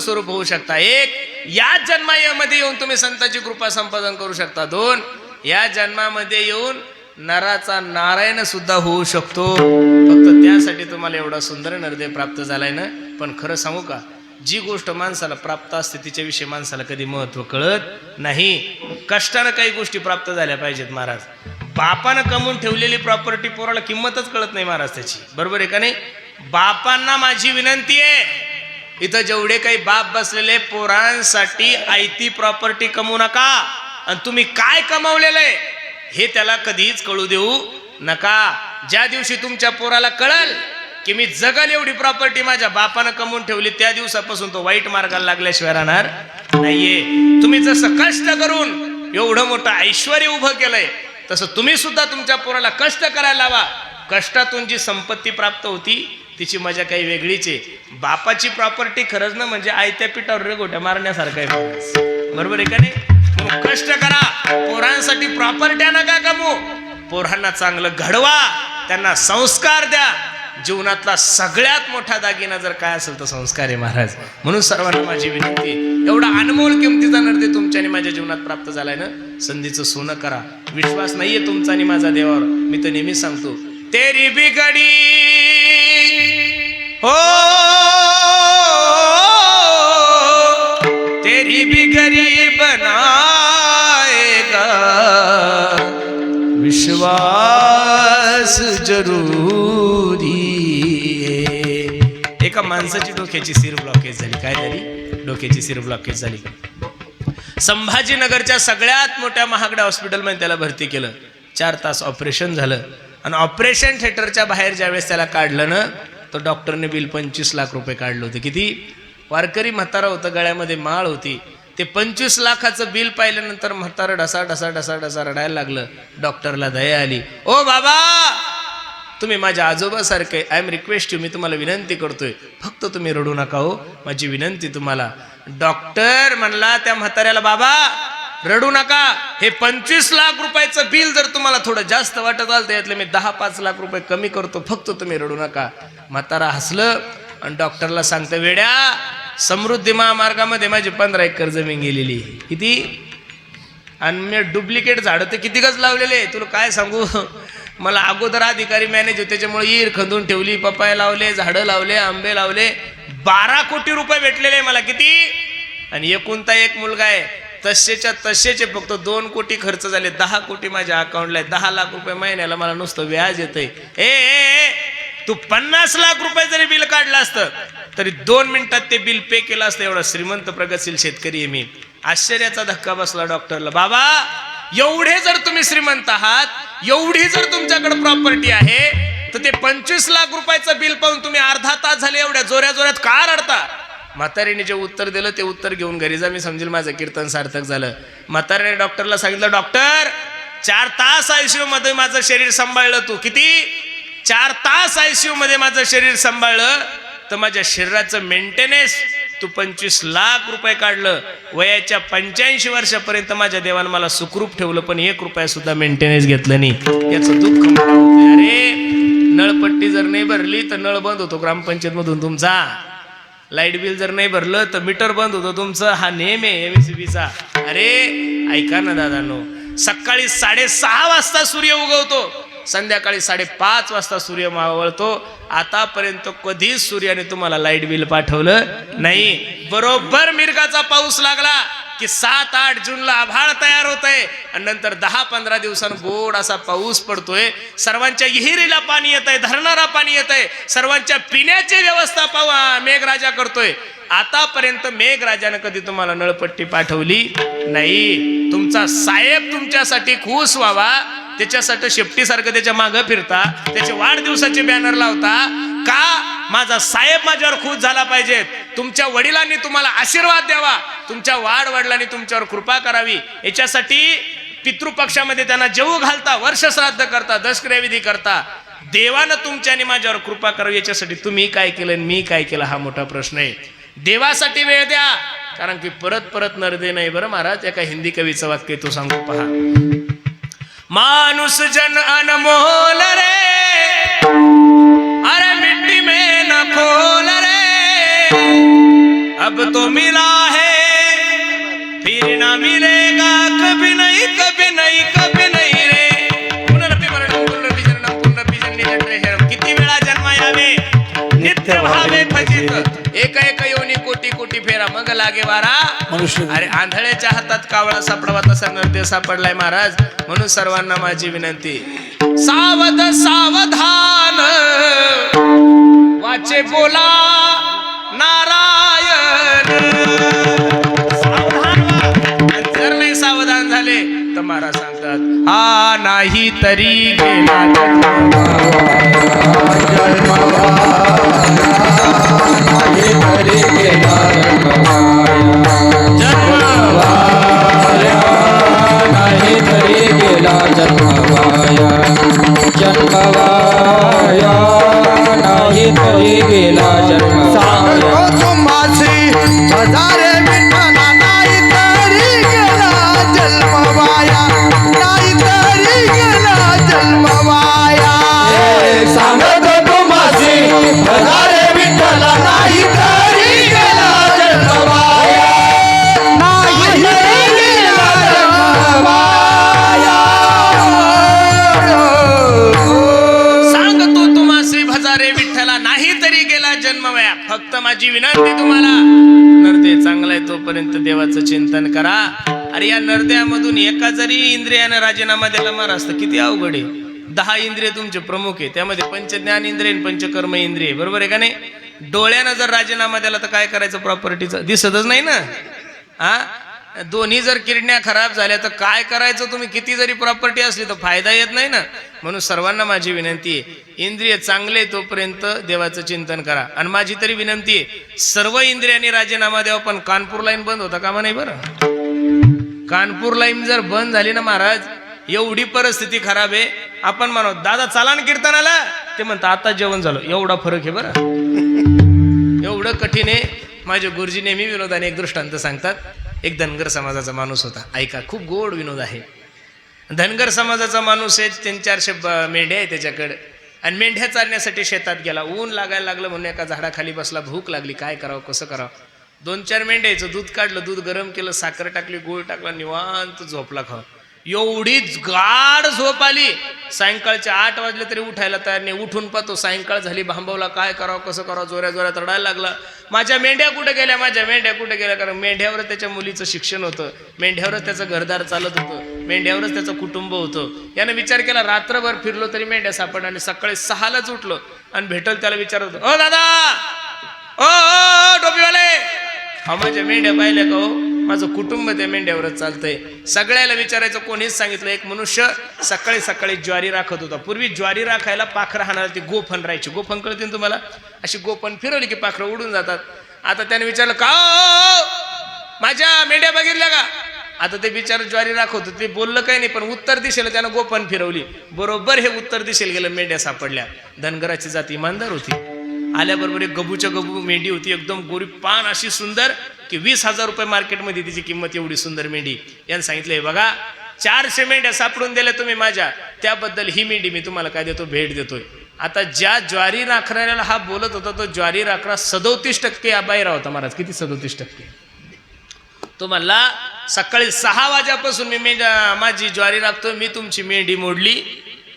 स्वरूप होऊ शकता. एक, या जन्मामध्ये येऊन तुम्ही संतांची कृपा संपादन करू शकता. दोन, या जन्मामध्ये येऊन नराचा नारायण सुद्धा होऊ शकतो. फक्त त्यासाठी तुम्हाला एवढा सुंदर नरदेव प्राप्त झालाय ना. पण खरं सांगू का, जी गोष्ट माणसाला प्राप्त असते तिच्याविषयी माणसाला कधी महत्व कळत नाही. कष्टानं काही गोष्टी प्राप्त झाल्या पाहिजेत महाराज. बापानं कमवून ठेवलेली प्रॉपर्टी पोराला किंमतच कळत नाही महाराज त्याची. बरोबर आहे का नाही? बापांना माझी विनंती आहे, इथं जेवढे काही बाप बसलेले, पोरांसाठी आयती प्रॉपर्टी कमवू नका. आणि तुम्ही काय कमावलेलं आहे हे त्याला कधीच कळू देऊ नका. ज्या दिवशी तुमच्या पोराला कळल की मी जगल एवढी प्रॉपर्टी माझ्या बापानं कमवून ठेवली, त्या दिवसापासून तो वाईट मार्गाला लागल्याशिवाय राहणार नाहीये. तुम्ही जसं कष्ट करून एवढं मोठं ऐश्वर उभं केलंय, तसं तुम्ही सुद्धा तुमच्या पोराला कष्ट करायला लावा. कष्टातून जी संपत्ती प्राप्त होती तिची मजा काही वेगळीच आहे. बापाची प्रॉपर्टी खरंच ना म्हणजे आयत्या पिठावर रेगोट्या मारण्यासारखं आहे. बरोबर आहे का नाही? म्हणून कष्ट करा. पोरांसाठी प्रॉपर्ट्या नका कमवू. पोरांना चांगलं घडवा, त्यांना संस्कार द्या. जीवनातला सगळ्यात मोठा दागिना जर काय असेल तर संस्कार आहे महाराज. म्हणून सर्वांना माझी विनंती, एवढा अनमोल किमतीचा नरदेव तुमच्या आणि माझ्या जीवनात प्राप्त झालाय ना, संधीचं सोनं करा. विश्वास नाहीये तुमचा आणि माझा देवावर, मी तर नेहमी सांगतो, तेरी बिगडी हो तेरी बिगड़ी बनाएगा विश्वास जरूरी है. एका माणसाची डोक्याची सिर ब्लॉकेज झाली. काय झाली? डोक्याची सिर ब्लॉकेज झाली. संभाजीनगरच्या सगळ्यात मोठ्या महागड्या हॉस्पिटलमध्ये त्याला भरती केलं. 4 तास ऑपरेशन झालं. आणि ऑपरेशन थिएटरच्या बाहेर ज्यावेळेस त्याला काढलं ना, तो डॉक्टरने बिल 25 लाख रुपये काढलं होतं. किती? वारकरी म्हातारा होतं, गळ्यामध्ये माळ होती. ते 25 लाखाचं बिल पाहिल्यानंतर म्हातारा ढसा ढसा ढसा ढसा रडायला लागलं. डॉक्टरला दया आली. ओ बाबा, तुम्ही माझ्या आजोबासारखे, आय एम रिक्वेस्ट यू, मी तुम्हाला विनंती करतोय, फक्त तुम्ही रडू नका हो, माझी विनंती तुम्हाला. डॉक्टर म्हणला त्या म्हाताऱ्याला, बाबा रडू नका, हे 25 लाख रुपयाचं बिल जर तुम्हाला थोडं जास्त वाटत आलं तर यातले मी 10-5 लाख रुपये कमी करतो, फक्त तुम्ही रडू नका. म्हातारा हसलं आणि डॉक्टरला सांगतं, वेड्या, समृद्धी महामार्गामध्ये माझी 15 एकर जमीन गेलेली. किती? आणि मी डुप्लिकेट झाडं तर किती गज लावलेले तुला काय सांगू. मला अगोदर अधिकारी मॅनेज होते, त्याच्यामुळे ईर खंदून ठेवली, पपाया लावले, झाडं लावले, आंबे लावले. 12 कोटी रुपये भेटलेले मला. किती? आणि एकुलता एक मुलगा आहे, तसेच्या तसेचे फक्त 2 कोटी खर्च झाले. 10 कोटी माझ्या अकाउंटला आहे. 10 लाख रुपये महिन्याला मला नुसतं व्याज येतंय. तू 50 लाख रुपये जरी बिल काढलं असतं तरी 2 मिनिटात ते बिल पे केलं असतं. एवढा श्रीमंत प्रगतशील शेतकरी आहे मी. आश्चर्याचा धक्का बसला डॉक्टरला. बाबा, एवढे जर तुम्ही श्रीमंत आहात, एवढी जर तुमच्याकडे प्रॉपर्टी आहे, तर ते 25 लाख रुपयाचं बिल पाहून तुम्ही अर्धा तास झाले एवढ्या जोऱ्या जोऱ्यात का रडता? म्हातारीने जे उत्तर दिलं ते उत्तर घेऊन घरी जा, मी समजेल माझं कीर्तन सार्थक झालं. म्हातारीने डॉक्टरला सांगितलं, डॉक्टर 4 तास ICU मध्ये माझं शरीर सांभाळलं तू. किती? 4 तास ICU मध्ये माझं शरीर सांभाळलं, तर माझ्या शरीराचं मेंटेनन्स तू 25 लाख रुपये काढलं. वयाच्या 85 वर्षापर्यंत माझ्या देवानं मला सुखरूप ठेवलं, पण 1 रुपया सुद्धा मेंटेनन्स घेतलं नाही. याचं दुःख मला होतं. अरे नळपट्टी जर नाही भरली तर नळ बंद होतो ग्रामपंचायत मधून तुमचा. लाईट बिल जर नाही भरलं तर मीटर बंद होतो तुमचं. हा नेम आहे MSEBचा. अरे ऐका ना दादांनो, सकाळी 6:30 वाजता सूर्य उगवतो, संध्याकाळी 5:30 वाजता सूर्य मावळतो. आतापर्यंत कधीच सूर्याने तुम्हाला लाईट बिल पाठवलं नाही. बरोबर मिरगाचा पाऊस लागला की 7-8 जूनला आभाळ तयार होतंय आणि नंतर 10-15 दिवसांनी गोड असा पाऊस पडतोय. सर्वांच्या विहिरीला पाणी येत आहे, धरणारा पाणी येत आहे, सर्वांच्या पिण्याची व्यवस्था मेघराजा करतोय. आतापर्यंत मेघराजानं कधी तुम्हाला नळपट्टी पाठवली नाही. तुमचा साहेब तुमच्यासाठी खुश व्हावा त्याच्यासाठी शेपटीसारखं त्याच्या मागं फिरता, त्याचे वाढदिवसाचे बॅनर लावता का? माझा साहेब माझ्यावर खुश झाला पाहिजे, तुमच्या वडिलांनी तुम्हाला आशीर्वाद द्यावा, तुमच्या वडिलांनी तुमच्यावर कृपा करावी, याच्यासाठी पितृपक्षामध्ये त्यांना जेवू घालता, वर्षश्राद्ध करता, दशक्रियाविधी करता. देवानं तुमच्या आणि माझ्यावर कृपा करावी याच्यासाठी तुम्ही काय केलं मी काय केलं हा मोठा प्रश्न आहे. देवासाठी वेळ द्या, कारण की परत परत नरदे नाही. बरं महाराज, एका हिंदी कवीचं वाक्य तो सांगू पहा. मानुष जन अनमोल रे, अरे मिट्टी में न खोल रे, अब तो मिला है फिर ना मिलेगा, कभी नहीं कभी नहीं कभी नहीं रे. पुनरपि मरणं पुनरपि जननं पुनरपि जन्म, किती वेळा जन्मा यावे नित्य भावे फजित, एक एक योनी कोटी कोटी फेरा मग लागे वारा. अरे आंधळ्याच्या हातात कावळा सापडावा तसा नरदेव सापडलाय महाराज. म्हणून सर्वांना माझी विनंती, सावध सावधान वाचे बोला नारायण. सावधान व्हा, जर नाही सावधान झाले तर महाराज सांगतात, हा नाही तरी गेला तुम्हासी हजारे विठ्ठला, नाही तरी गेला जन्मवाया, नाही तरी गेला जन्मवाया. सांगतो तुम्हासी हजारे विठ्ठला, नाही तरी गेला जन्मवाया, नाही तरी गेला जन्मवाया. सांगतो तुम्हासी भजारे विठ्ठला, नाही तरी गेला जन्मवया. फक्त माझी विनंती तुम्हाला, नरदे चांगला आहे तोपर्यंत देवाचं चिंतन करा. अरे या नरद्यामधून एका जरी इंद्रियानं राजीनामा द्यायला महाराज तर किती अवघड आहे. 10 इंद्रिय तुमचे प्रमुख आहे, त्यामध्ये पंचज्ञान इंद्रिय आणि पंचकर्म इंद्रिय, बरोबर आहे का नाही? डोळ्यानं जर राजीनामा द्याला तर काय करायचं? प्रॉपर्टीचं दिसतच नाही ना. हा, दोन्ही जर किडण्या खराब झाल्या तर काय करायचं? तुम्ही किती जरी प्रॉपर्टी असली तर फायदा येत नाही ना. म्हणून सर्वांना माझी विनंती आहे, इंद्रिय चांगले तोपर्यंत देवाचं चिंतन करा. आणि माझी तरी विनंती आहे, सर्व इंद्रियांनी राजीनामा द्यावा, पण कानपूर लाईन बंद होता कामा नाही. बरं, कानपूर लाईन जर बंद झाली ना महाराज, एवढी परिस्थिती खराब आहे. आपण म्हणू दादा चला ना कीर्तनाला, ते म्हणतात आता जेवण झालं. एवढा फरक आहे बरं, एवढं कठीण आहे. माझे गुरुजी नेहमी विनोदाने एक दृष्टांत सांगतात. एक धनगर समाजाचा माणूस होता. ऐका, खूप गोड विनोद आहे. धनगर समाजाचा माणूस आहे, 300-400 मेंढ्या आहे त्याच्याकडे, आणि मेंढ्या चालण्यासाठी शेतात गेला. ऊन लागायला लागलं म्हणून एका झाडाखाली बसला. भूक लागली, काय करावं कसं करावं. 2-4 मेंढ्याचं दूध काढलं, दूध गरम केलं, साखर टाकली, गुळ टाकला, निवांत झोपला. खावा एवढीच गाढ झोप आली. सायंकाळचे 8 वाजले तरी उठायला तयार नाही. उठून पाहतो सायंकाळ झाली, भांबवला, काय करावं कसं करावं, जोऱ्या जोऱ्यात रडायला लागला. माझ्या मेंढ्या कुठे गेल्या, माझ्या मेंढ्या कुठे गेल्या? कारण मेंढ्यावरच त्याच्या मुलीचं शिक्षण होतं, मेंढ्यावरच त्याचं घरदार चालत होतं, मेंढ्यावरच त्याचं कुटुंब होतं. यानं विचार केला, रात्रभर फिरलो तरी मेंढ्या सापडणार नाही. सकाळी 6लाच उठलो आणि भेटल त्याला विचारत, ओ दादा, ओ टोपीवाले, हा माझ्या मेंढ्या पाहिल्या का हो? माझं कुटुंब त्या मेंढ्यावरच चालतंय. सगळ्याला विचारायचं, कोणीच सांगितलं. एक मनुष्य सकाळी सकाळी ज्वारी राखत होता. पूर्वी ज्वारी राखायला पाखरं हाणायला ती गोफण राहायची. गोफण कळते ना तुम्हाला? अशी गोफण फिरवली की पाखरं उडून जातात. आता त्याने विचारलं, का माझ्या मेंढ्या बघितल्या का? आता ते बिचार ज्वारी राखत होते, ते बोललं काही नाही, पण उत्तर दिशेला त्यानं गोफण फिरवली. बरोबर हे उत्तर दिशेला गेलं, मेंढ्या सापडल्या. धनगराची जात इमानदार होती. आल्याबरोबर एक गबूच्या गबू मेंढी होती, एकदम गोरी पान अशी सुंदर की 20,000 रुपये मार्केटमध्ये तिची किंमत. एवढी सुंदर मेंढी. यानं सांगितलंय, बघा 400 मेंढ्या सापडून दिल्या तुम्ही माझ्या, त्याबद्दल ही मेंढी मी तुम्हाला काय देतो, भेट देतोय. आता ज्या ज्वारी राखणाऱ्याला हा बोलत होता, तो ज्वारी राखरा 37% बाहेर होता महाराज. किती? 37%. तो म्हणला, सकाळी 6 वाजेपासून मी माझी ज्वारी राखतोय, मी तुमची मेंढी मोडली.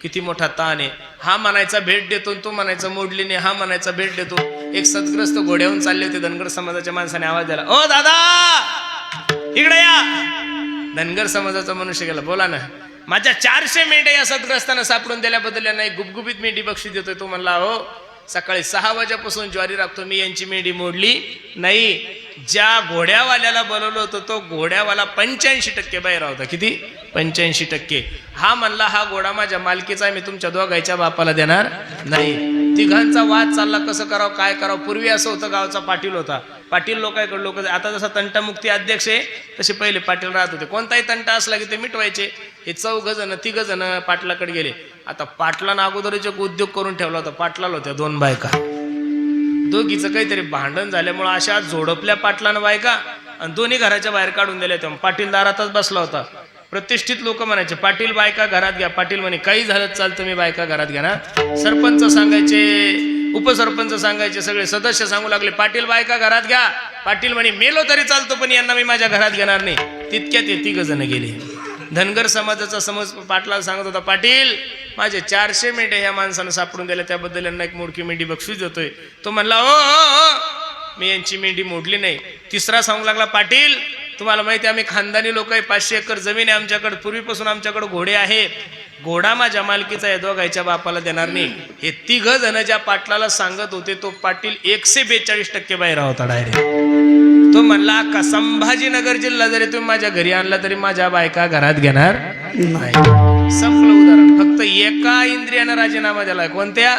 किती मोठा ताण आहे. हा म्हणायचा भेट देतो, तो म्हणायचा मोडली नाही, हा म्हणायचा भेट देतो. एक सदग्रस्त घोड्याहून चालले होते. धनगर समाजाच्या माणसाने आवाज दिला, ओ दादा इकडे या. धनगर समाजाचा मनुष्य गेला, बोला ना. माझ्या 400 मेंढ्या या सदग्रस्तांना सापडून दिल्याबद्दल यांना एक गुबगुबीत मेंढी बक्षीस देतोय. तो म्हणला, हो सकाळी 6 वाजेपासून ज्वारी राखतो मी, यांची मेंढी मोडली नाही. ज्या घोड्यावाल्याला बोलवलं होतं, तो घोड्यावाला 85% बाहेर होता. किती? 85%. हा म्हणला, हा घोडा माझ्या मालकीचा आहे, मी तुमच्या दोघांच्या बापाला देणार नाही. तिघांचा वाद चालला, कसं करावं काय करावं. पूर्वी असं होतं, गावचा पाटील होता. पाटील लोकांकडे लोक, आता जसा तंटामुक्ती अध्यक्ष आहे तसे पहिले पाटील राहत होते. कोणताही तंटा असला की ते मिटवायचे. हे 4 जण 3 जण पाटलाकडे गेले. आता पाटलानं अगोदरच एक उद्योग करून ठेवला होता. पाटलाला होत्या 2 बायका. दोघीचं काहीतरी भांडण झाल्यामुळं अशा जोडपल्या पाटलानं बायका आणि दोन्ही घराच्या बाहेर काढून दिल्या. तेव्हा पाटील दारातच बसला होता. प्रतिष्ठित लोक म्हणायचे, पाटील बायका घरात घ्या. पाटील म्हणे, काही झालं चालतं, मी बायका घरात घेणार. सरपंच सांगायचे, उपसरपंच सांगायचे, सगळे सदस्य सांगू लागले, पाटील बायका घरात घ्या. पाटील म्हणे, मेलो तरी चालतो, पण यांना मी माझ्या घरात घेणार नाही. तितक्यात ते 3 जण गेले. धनगर समाजाचा समज पाटलाला सांगत होता, पाटील माझे 400 मेंढ्या ह्या माणसानं सापडून दिल्या, त्याबद्दल यांना एक मोडकी मेंढी बक्षीस देतोय. तो म्हणला, ओ मी यांची मेंढी मोडली नाही. तिसरा सांगू लागला, पाटील तुम्हाला माहिती आहे आम्ही खानदानी लोक आहे, 500 एकर जमीन आहे आमच्याकडे, पूर्वीपासून आमच्याकडे घोडे आहेत. घोडा माझ्या मालकीचा आहे, दोघांच्या बापाला देणार नाही. हे 3 जण ज्या पाटलाला सांगत होते, तो पाटील 142% बाहेर होता डायरेक्ट. तो म्हणला, का संभाजीनगर जिल्हा जरी तुम्ही माझ्या घरी आणला तरी माझ्या बायका घरात घेणार नाही. संपलं उदाहरण. फक्त एका इंद्रियानं राजीनामा दिलाय. कोणत्या?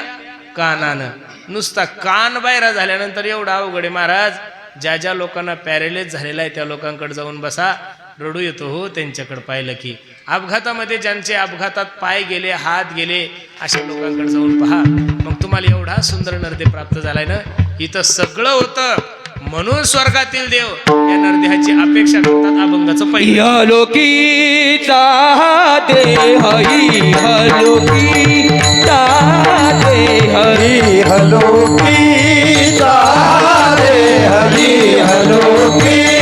कानानं. नुसता कान बाहेर झाल्यानंतर एवढा अवघड आहे महाराज. ज्या ज्या लोकांना पॅरेलाइज झालेला आहे त्या लोकांकडे जाऊन बसा, रडू येतो हो त्यांच्याकडे पाहिलं की. अपघातामध्ये ज्यांचे अपघातात पाय गेले, हात गेले, अशा लोकांकडे जाऊन पहा. मग तुम्हाला एवढा सुंदर नरदेह प्राप्त झालाय ना. इथं सगळं होतं म्हणून स्वर्गातील देव या नरदेहाची अपेक्षा करतात. अभंगाचं पहिलं, इहलोकीचा देह इहलोकीचा देह इहलोकीचा देह इहलोकीचा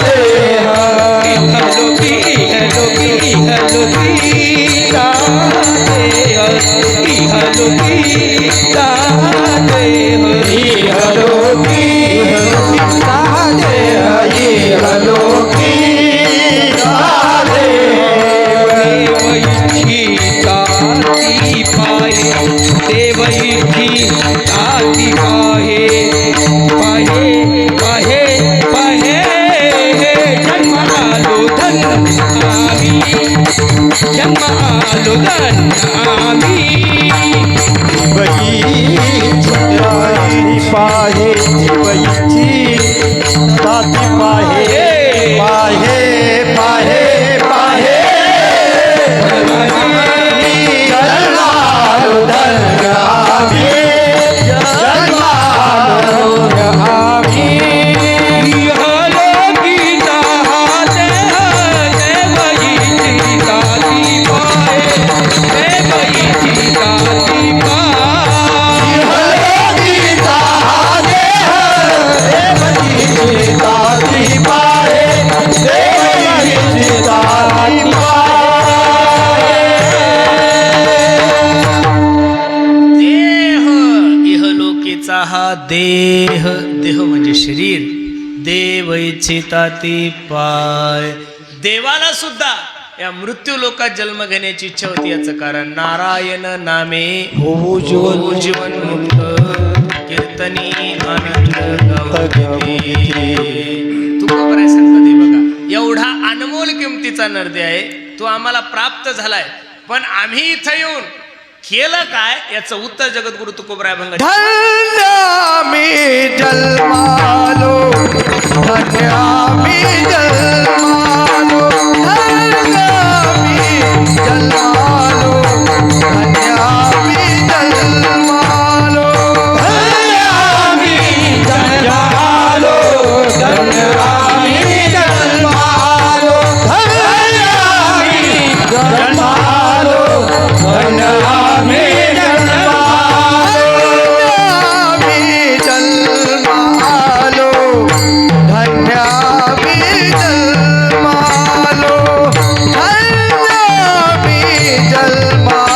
देह इहलोकी इहलोकी इहलोकीचा देह इहलोकीचा देह इहलोकीचा देह इहलोकीचा देव इच्छी ताती पाहे पाहे पाहे पाहे जन्म आलो धन आम्ही जन्म आलो धन आम्ही पाहे वैची ताती पाहे पाहे पाहे पाहे देह. देह म्हणजे शरीर. देव इच्छिताती पाय. देवाला सुद्धा या मृत्यू लोकात जन्म घेण्याची इच्छा होती. याचं कारण नारायण नामे हो जीवन मुक्त कीर्तनी आनंद गावते. तुकोबराय सांगतात हे बघा, एवढा अनमोल किमतीचा नरदे आहे तो आम्हाला प्राप्त झालाय, पण आम्ही इथं येऊन केलं काय याचं उत्तर जगद्गुरु तुकोबराय अभंग. धन्य मी जन्मालो, धन्य मी जन्मालो, धन्य मी जन्मालो, धन्य मी जन्मालो, धन्य मी जन्मालो, धन्य मी जन्मालो, धन्य मी जन्मालो, धन्य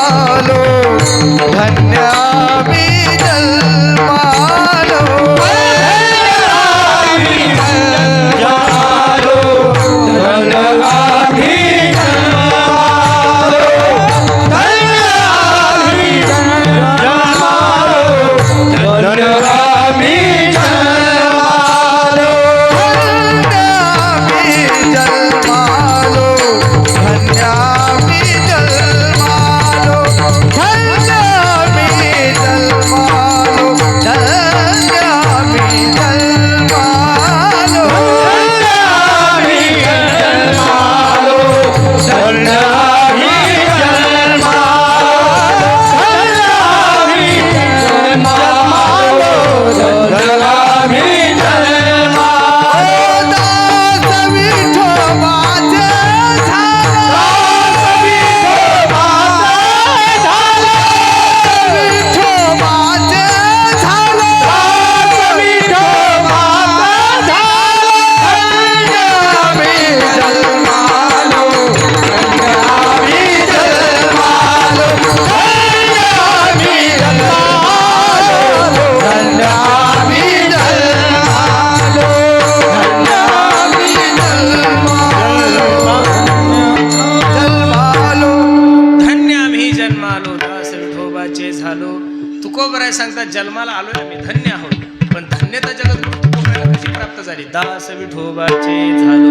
तुकोबराय सांगतात जन्माला आलोय आम्ही धन्य आहोत, पण धन्यता जगद्गुरु तुकोबरायला कशी प्राप्त झाली. दास विठोबाचे झालो.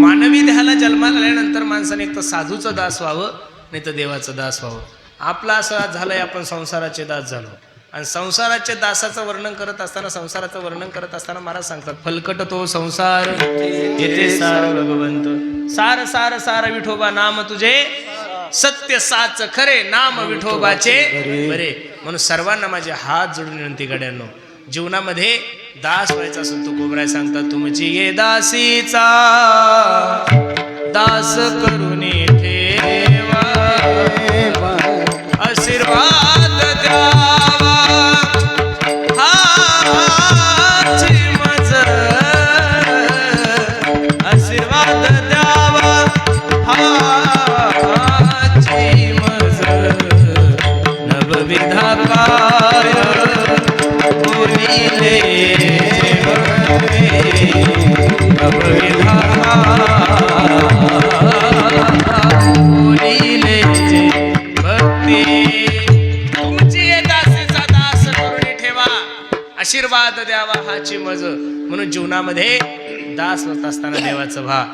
मानवी देहाला जन्माला आल्यानंतर माणसाने एक तर साधूचं दास व्हावं, नाही तर देवाचं दास व्हावं. आपला असं झालंय, आपण संसाराचे दास झालो. आणि संसाराचे दासाचं वर्णन करत असताना, संसाराचं वर्णन करत असताना महाराज सांगतात, फलकट तो संसार येथे सार भगवंत. सार सार सार विठोबा नाम तुझे, सत्य साच खरे नाम विठोबाचे बरे. म्हणून सर्वांना माझे हात जोडून विनंती गड्यांनो, जीवनामध्ये दास व्हायचा असेल तुकोबराय सांगतात, तुमची ये दासीचा दास करून ठेवा, आशीर्वाद द्यावा हाची मज, आशीर्वाद द्यावा हाची मज. नवविधा काय बोलिले नवविधा बोलिले भक्ती. तुमची ये दासीचा दास करून ठेवा, आशीर्वाद द्यावा हाची मज. म्हणून जीवनामध्ये दास होत असताना देवाचं व्हा.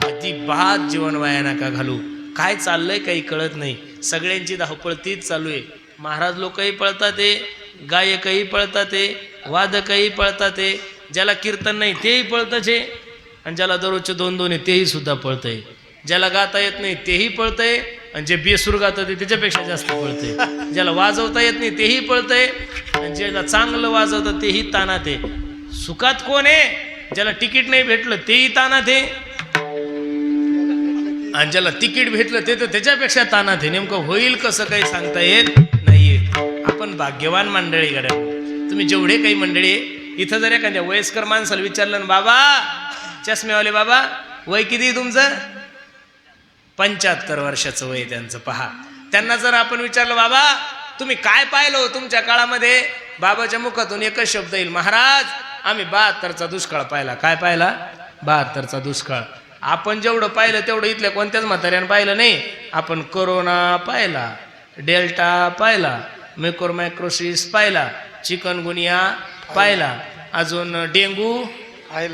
अजिबात जीवन वाया नका घालू. काय चाललंय काही कळत नाही, सगळ्यांची धावपळ तीच चालू आहे. महाराज लोकही पळतात, गायकही पळतात, वादकही पळतात, ज्याला कीर्तन नाही तेही पळतच आहे, आणि ज्याला दररोजचे 2-2 आहे तेही सुद्धा पळतंय. ज्याला गाता येत नाही तेही पळतंय, आणि जे बेसूर गातात त्याच्यापेक्षा जास्त पळतंय. ज्याला वाजवता येत नाही तेही पळतंय, आणि ज्याला चांगलं वाजवतं तेही तानात आहे. सुखात कोण आहे? ज्याला तिकीट नाही भेटलं तेही तानात आहे, आणि ज्याला तिकीट भेटलं ते तर त्याच्यापेक्षा तानात आहे. नेमकं होईल कसं काही सांगता येत नाहीये. आपण भाग्यवान मंडळी गड्या. तुम्ही जेवढे काही मंडळी इथं जर एखाद्या वयस्कर माणसाला विचारलं ना, बाबा चष्मेवाले बाबा वय किती तुमचं? 75 वर्षाचं वय त्यांचं. पहा, त्यांना जर आपण विचारलं बाबा तुम्ही काय पाहिलं हो तुमच्या काळामध्ये, बाबाच्या मुखातून एकच शब्द येईल, महाराज आम्ही 72चा दुष्काळ पाहिला. काय पाहिला? 72चा दुष्काळ. आपण जेवढं पाहिलं तेवढं इथल्या कोणत्याच म्हाताऱ्यानं पाहिलं नाही. आपण कोरोना पाहिला, डेल्टा पाहिला, म्युकोरमायक्रोसिस पाहिला, चिकनगुनिया पाहिला, अजून डेंगू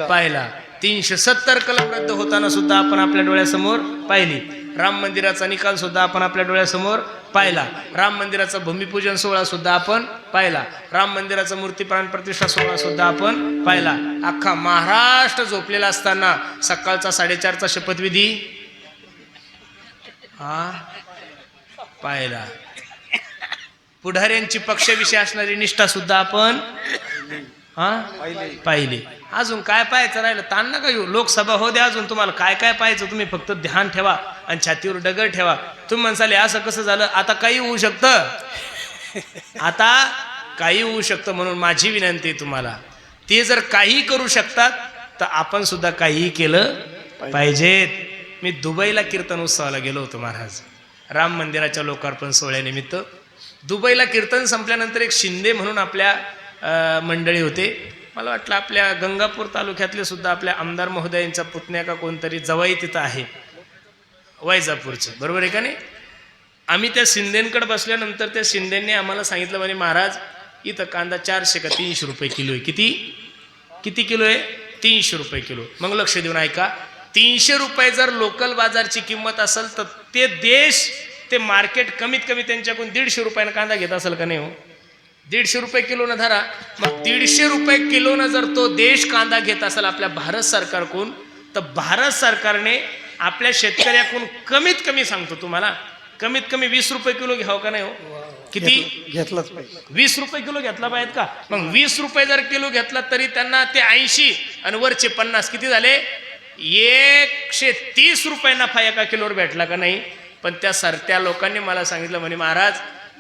पाहिला, 370 कलम रद्द होताना सुद्धा आपण आपल्या डोळ्यासमोर पाहिली. राम मंदिराचा निकाल सुद्धा आपण आपल्या डोळ्यासमोर पाहिला. राम मंदिराचा भूमिपूजन सोहळा सुद्धा आपण पाहिला. राम मंदिराचा मूर्ती प्राण प्रतिष्ठा सोहळा सुद्धा आपण पाहिला. अख्खा महाराष्ट्र झोपलेला असताना सकाळचा 4:30चा शपथविधी पाहिला. पुढाऱ्यांची पक्षाविषयी असणारी निष्ठा सुद्धा आपण पाहिली. अजून काय पाहायचं राहिलं? ताण नका घेऊ. लोकसभा हो द्या, अजून तुम्हाला काय काय पाहायचं तुम्ही फक्त ध्यान ठेवा आणि छातीवर दगड ठेवा. तुम्ही म्हणसाले असं कसं झालं? आता काही होऊ शकतं, आता काही होऊ शकतं. म्हणून माझी विनंती आहे तुम्हाला, ते जर काही करू शकतात तर आपण सुद्धा काहीही केलं पाहिजेत. मी दुबईला कीर्तन उत्सवाला गेलो होतो महाराज, राम मंदिराच्या लोकार्पण सोहळ्यानिमित्त. दुबईला कीर्तन संपल्यानंतर एक शिंदे म्हणून आपल्या मंडळी होते. मला वाटलं आपल्या गंगापूर तालुक्यातले सुद्धा आपल्या आमदार महोदयांचा पुतण्या का कोणतरी जवाई तिथं आहे, वैजापूरचं, बरोबर आहे का नाही? आम्ही त्या शिंदेंकडे बसल्यानंतर त्या शिंदेंनी आम्हाला सांगितलं, म्हणे महाराज इथं कांदा 400 का 300 रुपये किलो आहे. किती किलो आहे? 300 रुपये किलो. मग लक्ष देऊन ऐका, 300 रुपये जर लोकल बाजारची किंमत असेल तर ते देश, ते मार्केट कमीत कमी त्यांच्याकडून 150 रुपयानं कांदा घेत असेल का नाही हो? 150 रुपये किलोनं धरा. मग 150 रुपये किलोनं जर तो देश कांदा घेत असेल आपल्या भारत सरकारकडून, तर भारत सरकारने आपल्या शेतकऱ्याकडून कमीत कमी, सांगतो तुम्हाला, कमीत कमी 20 रुपये किलो घ्यावं का नाही हो? किती घेतलाच पाहिजे? 20 रुपये किलो घेतला पाहिजेत का? मग 20 रुपये जर किलो घेतला तरी त्यांना ते 80 आणि वरचे 50 किती झाले? 130 रुपये नफा एका किलोवर भेटला का नाही? पण त्या लोकांनी मला सांगितलं, म्हणे महाराज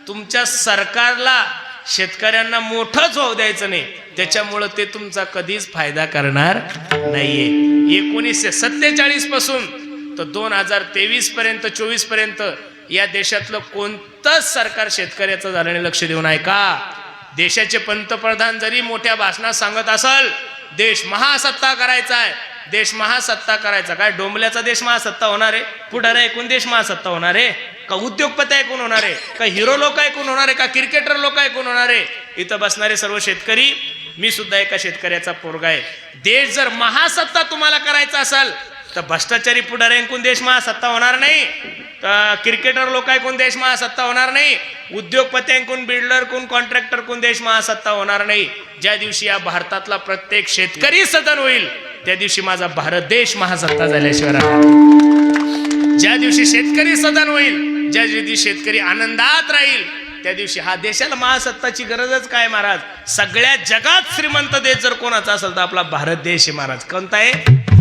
तुमच्या सरकारला शेतकऱ्यांना मोठंच होऊ द्यायचं नाही, त्याच्यामुळं ते तुमचा कधीच फायदा करणार नाहीये. 1947 पासून तर 2023 पर्यंत 24 पर्यंत या देशातलं कोणतंच सरकार शेतकऱ्याचं झालं नाही. लक्ष देऊन ऐका, देशाचे पंतप्रधान जरी मोठ्या भाषणात सांगत असल देश महासत्ता करायचा आहे, देश महासत्ता करायचा, काय डोंबल्याचा देश महासत्ता होणार आहे? पुढाऱ्या ऐकून देश महासत्ता होणार आहे का? उद्योगपती ऐकून होणार आहे का? हिरो लोक ऐकून होणार आहे का? क्रिकेटर लोक ऐकून होणार आहे? इथं बसणारे सर्व शेतकरी, मी सुद्धा एका शेतकऱ्याचा पोरगा आहे. देश जर महासत्ता तुम्हाला करायचा असेल तर भ्रष्टाचारी पुढारी ऐकून देश महासत्ता होणार नाही, तर क्रिकेटर लोक ऐकून देश महासत्ता होणार नाही, उद्योगपती ऐकून, बिल्डर कोण, कॉन्ट्रॅक्टर कोण देश महासत्ता होणार नाही. ज्या दिवशी या भारतातला प्रत्येक शेतकरी सदन होईल त्या दिवशी माझा भारत देश महासत्ता झाल्याशिवाय राहणार. ज्या दिवशी शेतकरी सदन होईल, ज्या दिवशी शेतकरी आनंदात राहील, त्या दिवशी हा देशाला महासत्ताची गरजच काय महाराज? सगळ्या जगात श्रीमंत देश जर कोणाचा असेल तर आपला भारत देश आहे महाराज. कोणता आहे?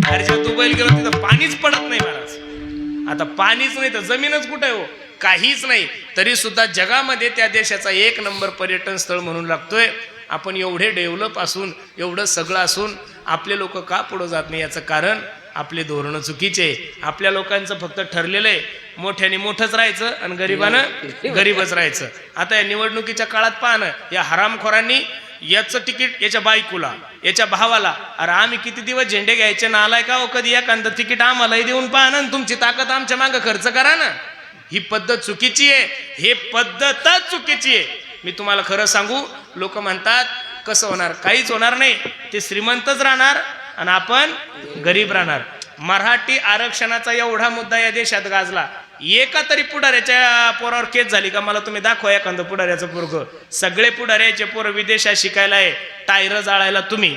अरे जेव्हा दुबईला गेलो तिथं पाणीच पडत नाही महाराज. आता पाणीच नाही तर जमीनच कुठे आहे हो? काहीच नाही. तरी सुद्धा जगामध्ये त्या देशाचा 1 नंबर पर्यटन स्थळ म्हणून लागतोय. आपण एवढे डेव्हलप असून, एवढं सगळं असून आपले लोक का पुढं जात नाही? याचं कारण आपले धोरणं चुकीचे. आपल्या लोकांचं फक्त ठरलेलं आहे मोठ्याने मोठंच राहायचं आणि गरिबानं गरीबच राहायचं. आता या निवडणुकीच्या काळात पहा ना, या हरामखोरांनी याचं तिकीट याच्या बायकोला, याच्या भावाला, अरे आम्ही किती दिवस झेंडे घ्यायचे ना, आलाय का हो? कधी एखादं तिकीट आम्हालाही देऊन पहा ना, तुमची ताकद आमच्या मागं खर्च करा ना. ही पद्धत चुकीची आहे, हे पद्धतच चुकीची आहे. मी तुम्हाला खरं सांगू, लोक म्हणतात कसं होणार? काहीच होणार नाही. ते श्रीमंतच राहणार आणि आपण गरीब राहणार. मराठी आरक्षणाचा एवढा मुद्दा या देशात गाजला, एका तरी पुढाऱ्याच्या पोरावर केस झाली का? मला तुम्ही दाखवा एखादं पुढाऱ्याचं पोरग. सगळे पुढाऱ्याचे पोरं विदेशात शिकायला आहे, टायर जाळायला तुम्ही,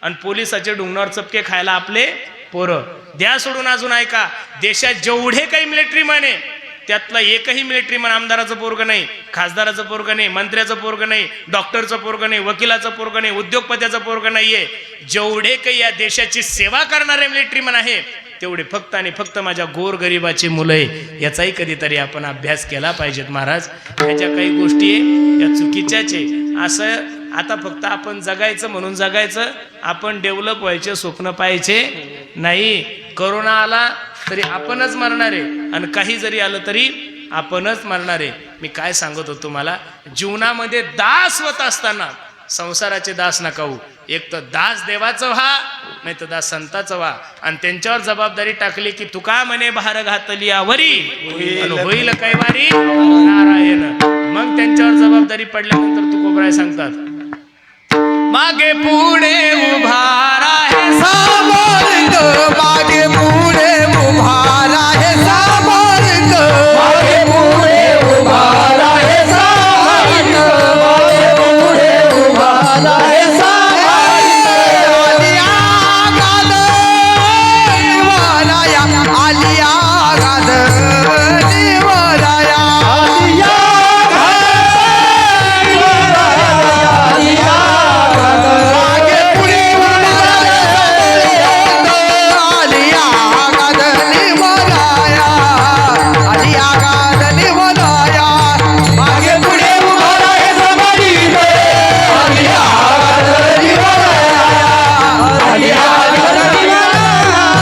आणि पोलिसाचे डुंगणावर चपके खायला आपले पोरं. द्या सोडून. अजून ऐका, देशात जेवढे काही मिलिटरी मॅन आहे त्यातला एकही मिलिटरी मॅन आमदाराचं पोरग नाही, खासदाराचं पोरग नाही, मंत्र्याचं पोरग नाही, डॉक्टरचं पोरग नाही, वकिलाचं पोरग नाही, उद्योगपत्याचं पोरग नाहीये. जेवढे काही या देशाची सेवा करणारे मिलिटरी मॅन आहे तेवढे फक्त आणि फक्त माझ्या गोरगरिबाची मुलं आहे. याचाही कधीतरी आपण अभ्यास केला पाहिजेत महाराज. ह्याच्या काही गोष्टी आहे या चुकीच्याच आहे. असं आता फक्त आपण जगायचं म्हणून जगायचं, आपण डेव्हलप व्हायचे स्वप्न पाहायचे नाही. कोरोना आला तरी आपणच मरणार आहे आणि काही जरी आलं तरी आपणच मरणार आहे. मी काय सांगत होतो तुम्हाला, जीवनामध्ये दास होत असताना संसाराचे दास नका होऊ. एक तर दास देवाचं व्हा, नाही तर दास संताचं व्हा. आणि त्यांच्यावर जबाबदारी टाकली की तुका म्हणे भार घातली यावरी होईल कैवारी नारायण. मग त्यांच्यावर जबाबदारी पडल्यानंतर तुकोबराय सांगतात मागे पुढे उभा राहे समर्थ मागे पुढे उभा राहे समर्थ मागे पुढे उभा राहे समर्थ मागे पुढे उभा राहे आलिया गाद निवराया आलिया गाद निवराया मागे पुढे उभा आलिया गाद निवराया आलिया गाद निवराया मागे पुढे उभा राहे समर्थ आलिया गाद निवराया आलिया गाद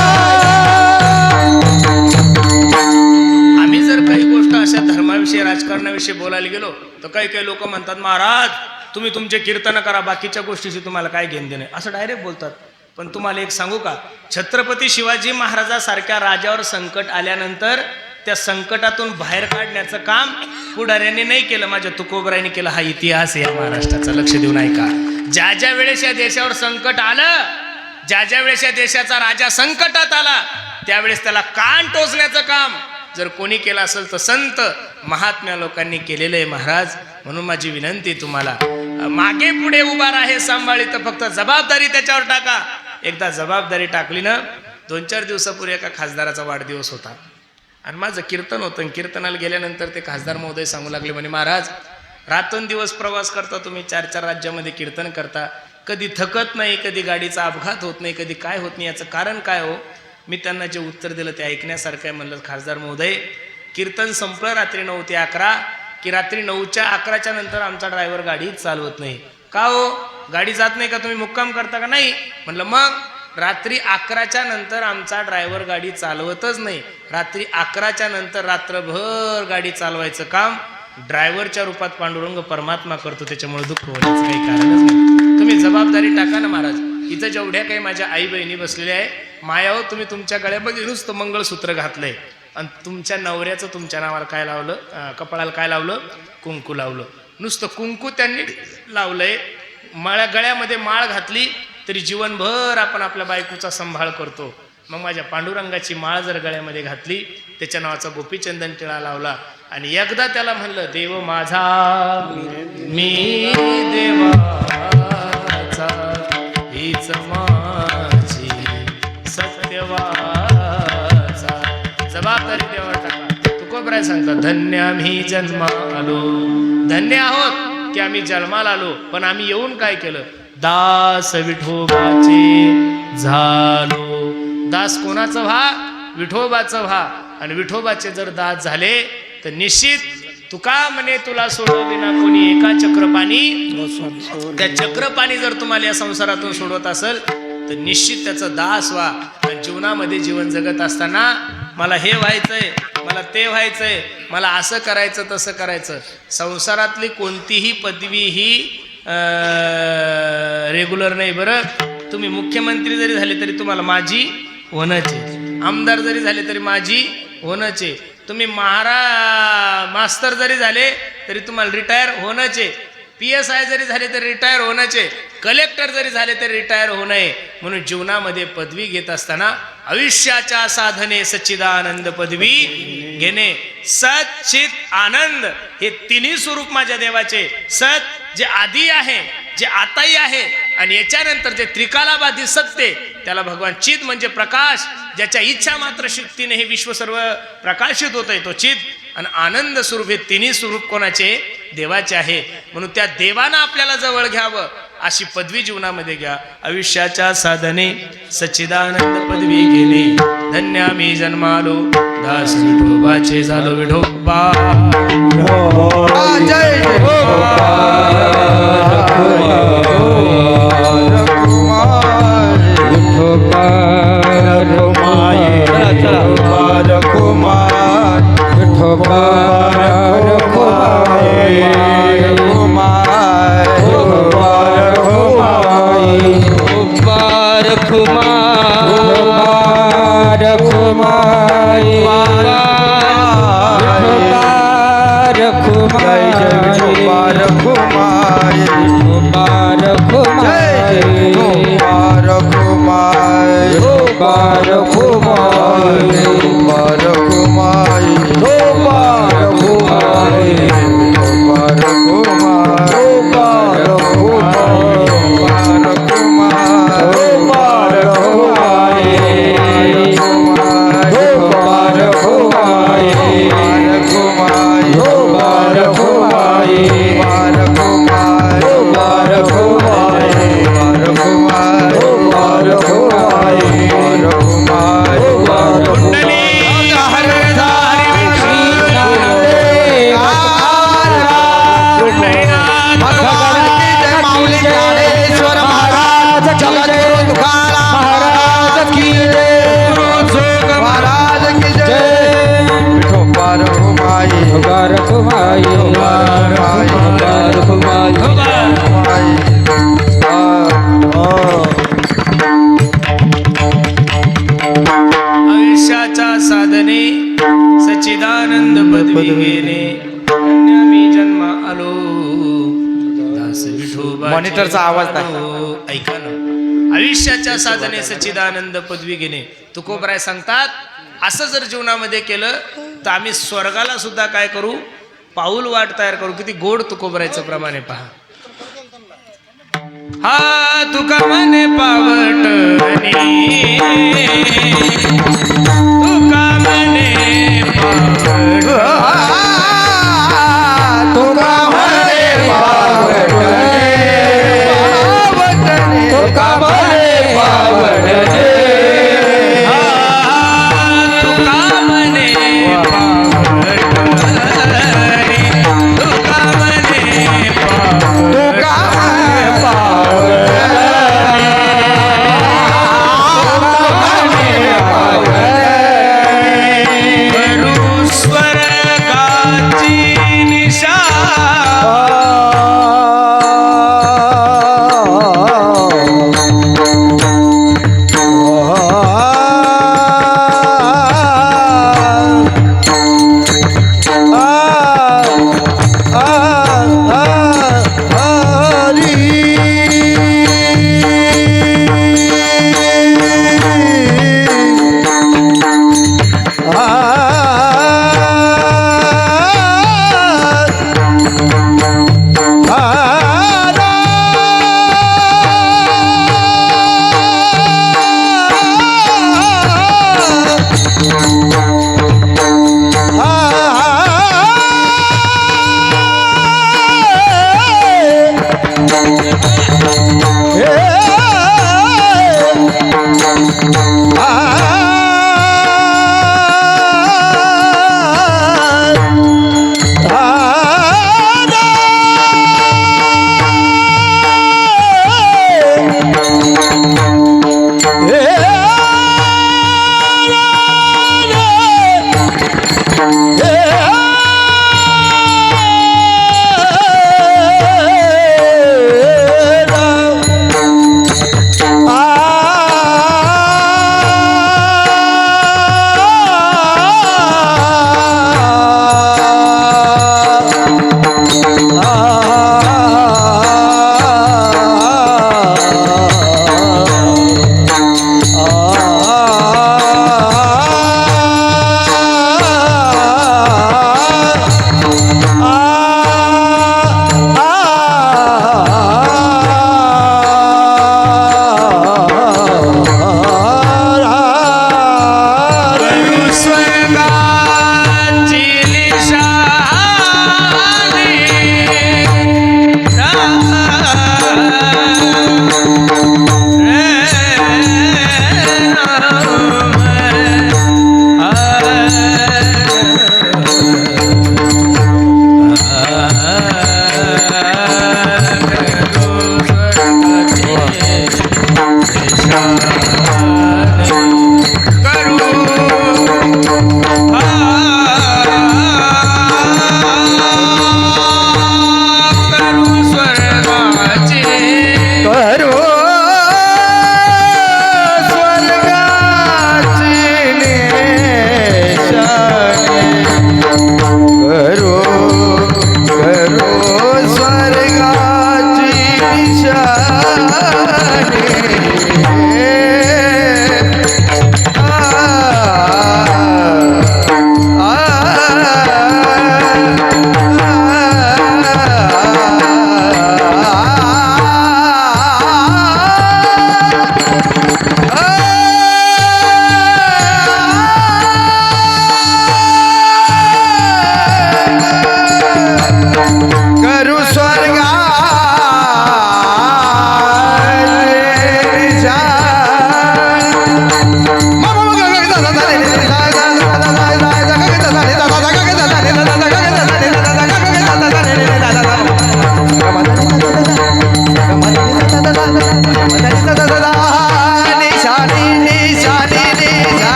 आम्ही जर काही गोष्ट अशा धर्माविषयी राजकारणाविषयी बोलायला गेलो तर काही काही लोक म्हणतात महाराज तुम्ही तुमचे कीर्तन करा बाकीच्या गोष्टीशी तुम्हाला काय घेणं देणं असं डायरेक्ट बोलतात. पण तुम्हाला एक सांगू का, छत्रपती शिवाजी महाराजासारख्या राजावर संकट आल्यानंतर त्या संकटातून बाहेर काढण्याचं काम पुढाऱ्यांनी नाही केलं, माझ्या तुकोबरायांनी केलं. हा इतिहास आहे या महाराष्ट्राचा, लक्ष देऊन ऐका. ज्या ज्या वेळेस या देशावर संकट आलं, ज्या ज्या वेळेस या देशाचा राजा संकटात आला, त्यावेळेस त्याला कान टोचण्याचं काम जर कोणी केलं असेल तर संत महात्म्या लोकांनी केलेलं आहे महाराज. म्हणून माझी विनंती तुम्हाला, मागे पुढे उभा राहे सांभाळी, तर फक्त जबाबदारी त्याच्यावर टाका. एकदा जबाबदारी टाकली ना, 2-4 दिवसापूर्वी एका खासदाराचा वाढदिवस होता आणि माझं कीर्तन होतं. कीर्तनाला गेल्यानंतर ते खासदार महोदय सांगू लागले, म्हणे महाराज रात्रंदिवस प्रवास करता तुम्ही, 4-4 राज्यामध्ये कीर्तन करता, कधी थकत नाही, कधी गाडीचा अपघात होत नाही, कधी काय होत नाही, याचं कारण काय हो? मी त्यांना जे उत्तर दिलं ते ऐकण्यासारखं आहे. म्हणलं खासदार महोदय, कीर्तन संपलं रात्री 9 ते 11 की रात्री 9च्या 11च्या नंतर आमचा ड्रायव्हर गाडीच चालवत नाही. का हो, गाडी जात नाही का, तुम्ही मुक्काम करता का? नाही. म्हणलं मग रात्री 11च्या नंतर आमचा ड्रायव्हर गाडी चालवतच नाही. रात्री 11च्या नंतर रात्रभर गाडी चालवायचं काम ड्रायव्हरच्या रूपात पांडुरंग परमात्मा करतो, त्याच्यामुळे दुःख होण्याचं काही कारणच नाही. तुम्ही जबाबदारी टाका ना महाराज. इथं जेवढ्या काही माझ्या आई बहिणी बसलेल्या आहे, माया हो, तुम्ही तुमच्या गळ्यामध्ये नुसतं मंगळसूत्र घातलंय आणि तुमच्या नवऱ्याचं तुमच्या नावाला काय लावलं, कपाळाला काय लावलं, कुंकू लावलं. नुसतं कुंकू त्यांनी लावलंय, गळ्यामध्ये माळ घातली तरी जीवनभर आपण आपल्या बायकोचा सांभाळ करतो. मग माझ्या पांडुरंगाची माळ जर गळ्यामध्ये घातली, त्याच्या नावाचा गोपीचंदन टिळा लावला आणि एकदा त्याला म्हणलं, देव माझा मी देवाचा, हीच माझी सत्यवाचा. जबाबदारी देवावर टाका. तुकोबराय सांगतात, धन्य आम्ही जन्मालो, धन्य आहोत की आम्ही जन्माला आलो, पण आम्ही येऊन काय केलं, दास विठोबाचे झालो. दास कोणाचं व्हा, विठोबाचं व्हा. आणि विठोबाचे जर दास झाले तर निश्चित तुका म्हणे, तुला सोडविना कोणी एका चक्रपाणी. त्या चक्रपाणी जर तुम्हाला या संसारातून सोडवत असेल तर निश्चित त्याचं दास व्हा. आणि जीवनामध्ये जीवन जगत असताना मला हे व्हायचंय, मला ते व्हायचंय, मला असं करायचं तसं करायचं. संसारातली कोणतीही पदवी ही रेग्युलर नाही बरं. तुम्ही मुख्यमंत्री जरी झाले तरी तुम्हाला माजी होणंच आहे, आमदार जरी झाले तरी माजी होणंच आहे, तुम्ही मास्तर जरी झाले तरी तुम्हाला रिटायर होणंच आहे, PSI जरी झाले तरी रिटायर होणंच आहे, कलेक्टर जरी झाले तरी रिटायर होणं आहे. म्हणून जीवनामध्ये पदवी घेत असताना आयुष्याच्या साधने सच्चिदानंद पदवी घेणे. सत चित आनंद हे तिन्ही स्वरूप माझ्या देवाचे. सत जे आधी आहे, जे आताही आहे, आणि याच्यानंतर जे त्रिकालाबाधी सत्य, त्याला भगवान चित म्हणजे प्रकाश, ज्याच्या इच्छा मात्र शक्तीने हे विश्व सर्व प्रकाशित होत आहे, तो चित. आणि आनंद स्वरूप हे तिन्ही स्वरूप कोणाचे, देवाचे आहे. म्हणून त्या देवानं आपल्याला जवळ घ्यावं अशी पदवी जीवनामध्ये घ्या. आयुष्याच्या साधने सच्चिदानंद पदवी घेणे. धन्य आम्ही जन्मालो, दास विठोबाचे झालो. विठोबा जय जय मुबारक हो माई मुबारक हो माई मुबारक हो माई मुबारक हो माई मुबारक हो माई मुबारक हो माई मुबारक हो कुंडली हरधारी भगवान की जय माऊली ज्ञानेश्वर महाराज जगद्गुरु तुकाराम महाराज की जय महाराज की जय मुबारक हो माई मुबारक हो माई मुबारक मुबारक हो माई माई आयुष्याच्या साधने सच्चिदानंद पदवी घेणे मी जन्म आलो दास विठोबा मॉनिटरचा आवाज नाही. ऐका ना आयुष्याच्या साधने सच्चिदानंद पदवी घेणे तुकोबराय सांगतात असं जर जीवनामध्ये केलं तर आम्ही स्वर्गाला सुद्धा काय करू पाऊल वाट तयार करू किती गोड तुकोबरायचं प्रमाणे पहा हा तुका मने पावटणी तुका मने पावटणी तुका म्हणे पावटणे तुका मने पावटणी तुका मने पावटणी तुका मने तुका स्वर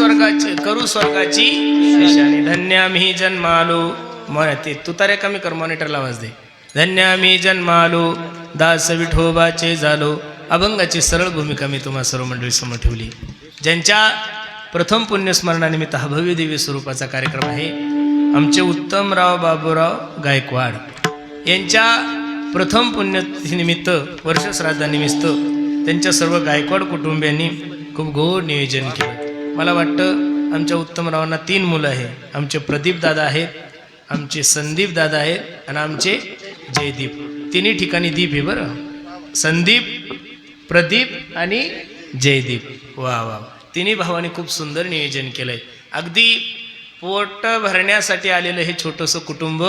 स्वर्गाची निशाणी. धन्य आम्ही जन्मालो. ते तुतारे कमी कर, मॉनिटरला आवाज दे. धन्य आम्ही जन्मालो, दास विठोबाचे झालो. अभंगाची सरळ भूमिका मी तुम्हा सर्व मंडळी समोर ठेवली. ज्यांच्या प्रथम पुण्यस्मरणानिमित्त हा भव्य दिव्य स्वरूपाचा कार्यक्रम आहे. आमचे उत्तमराव बाबूराव गायकवाड यांच्या प्रथम पुण्यतिथीनिमित्त, वर्षश्राद्धानिमित्त त्यांच्या सर्व गायकवाड कुटुंबियांनी खूप गोड नियोजन केलं. मला वाटतं आमच्या उत्तमरावांना 3 मुलं आहे. आमचे प्रदीप दादा आहेत, आमचे संदीप दादा आहेत आणि आमचे जयदीप. तिन्ही ठिकाणी दीप आहे बरं. संदीप, प्रदीप आणि जयदीप. वा वा, तिन्ही भावांनी खूप सुंदर नियोजन केलंय. अगदी पोट भरण्यासाठी आलेलं हे छोटंसं कुटुंब,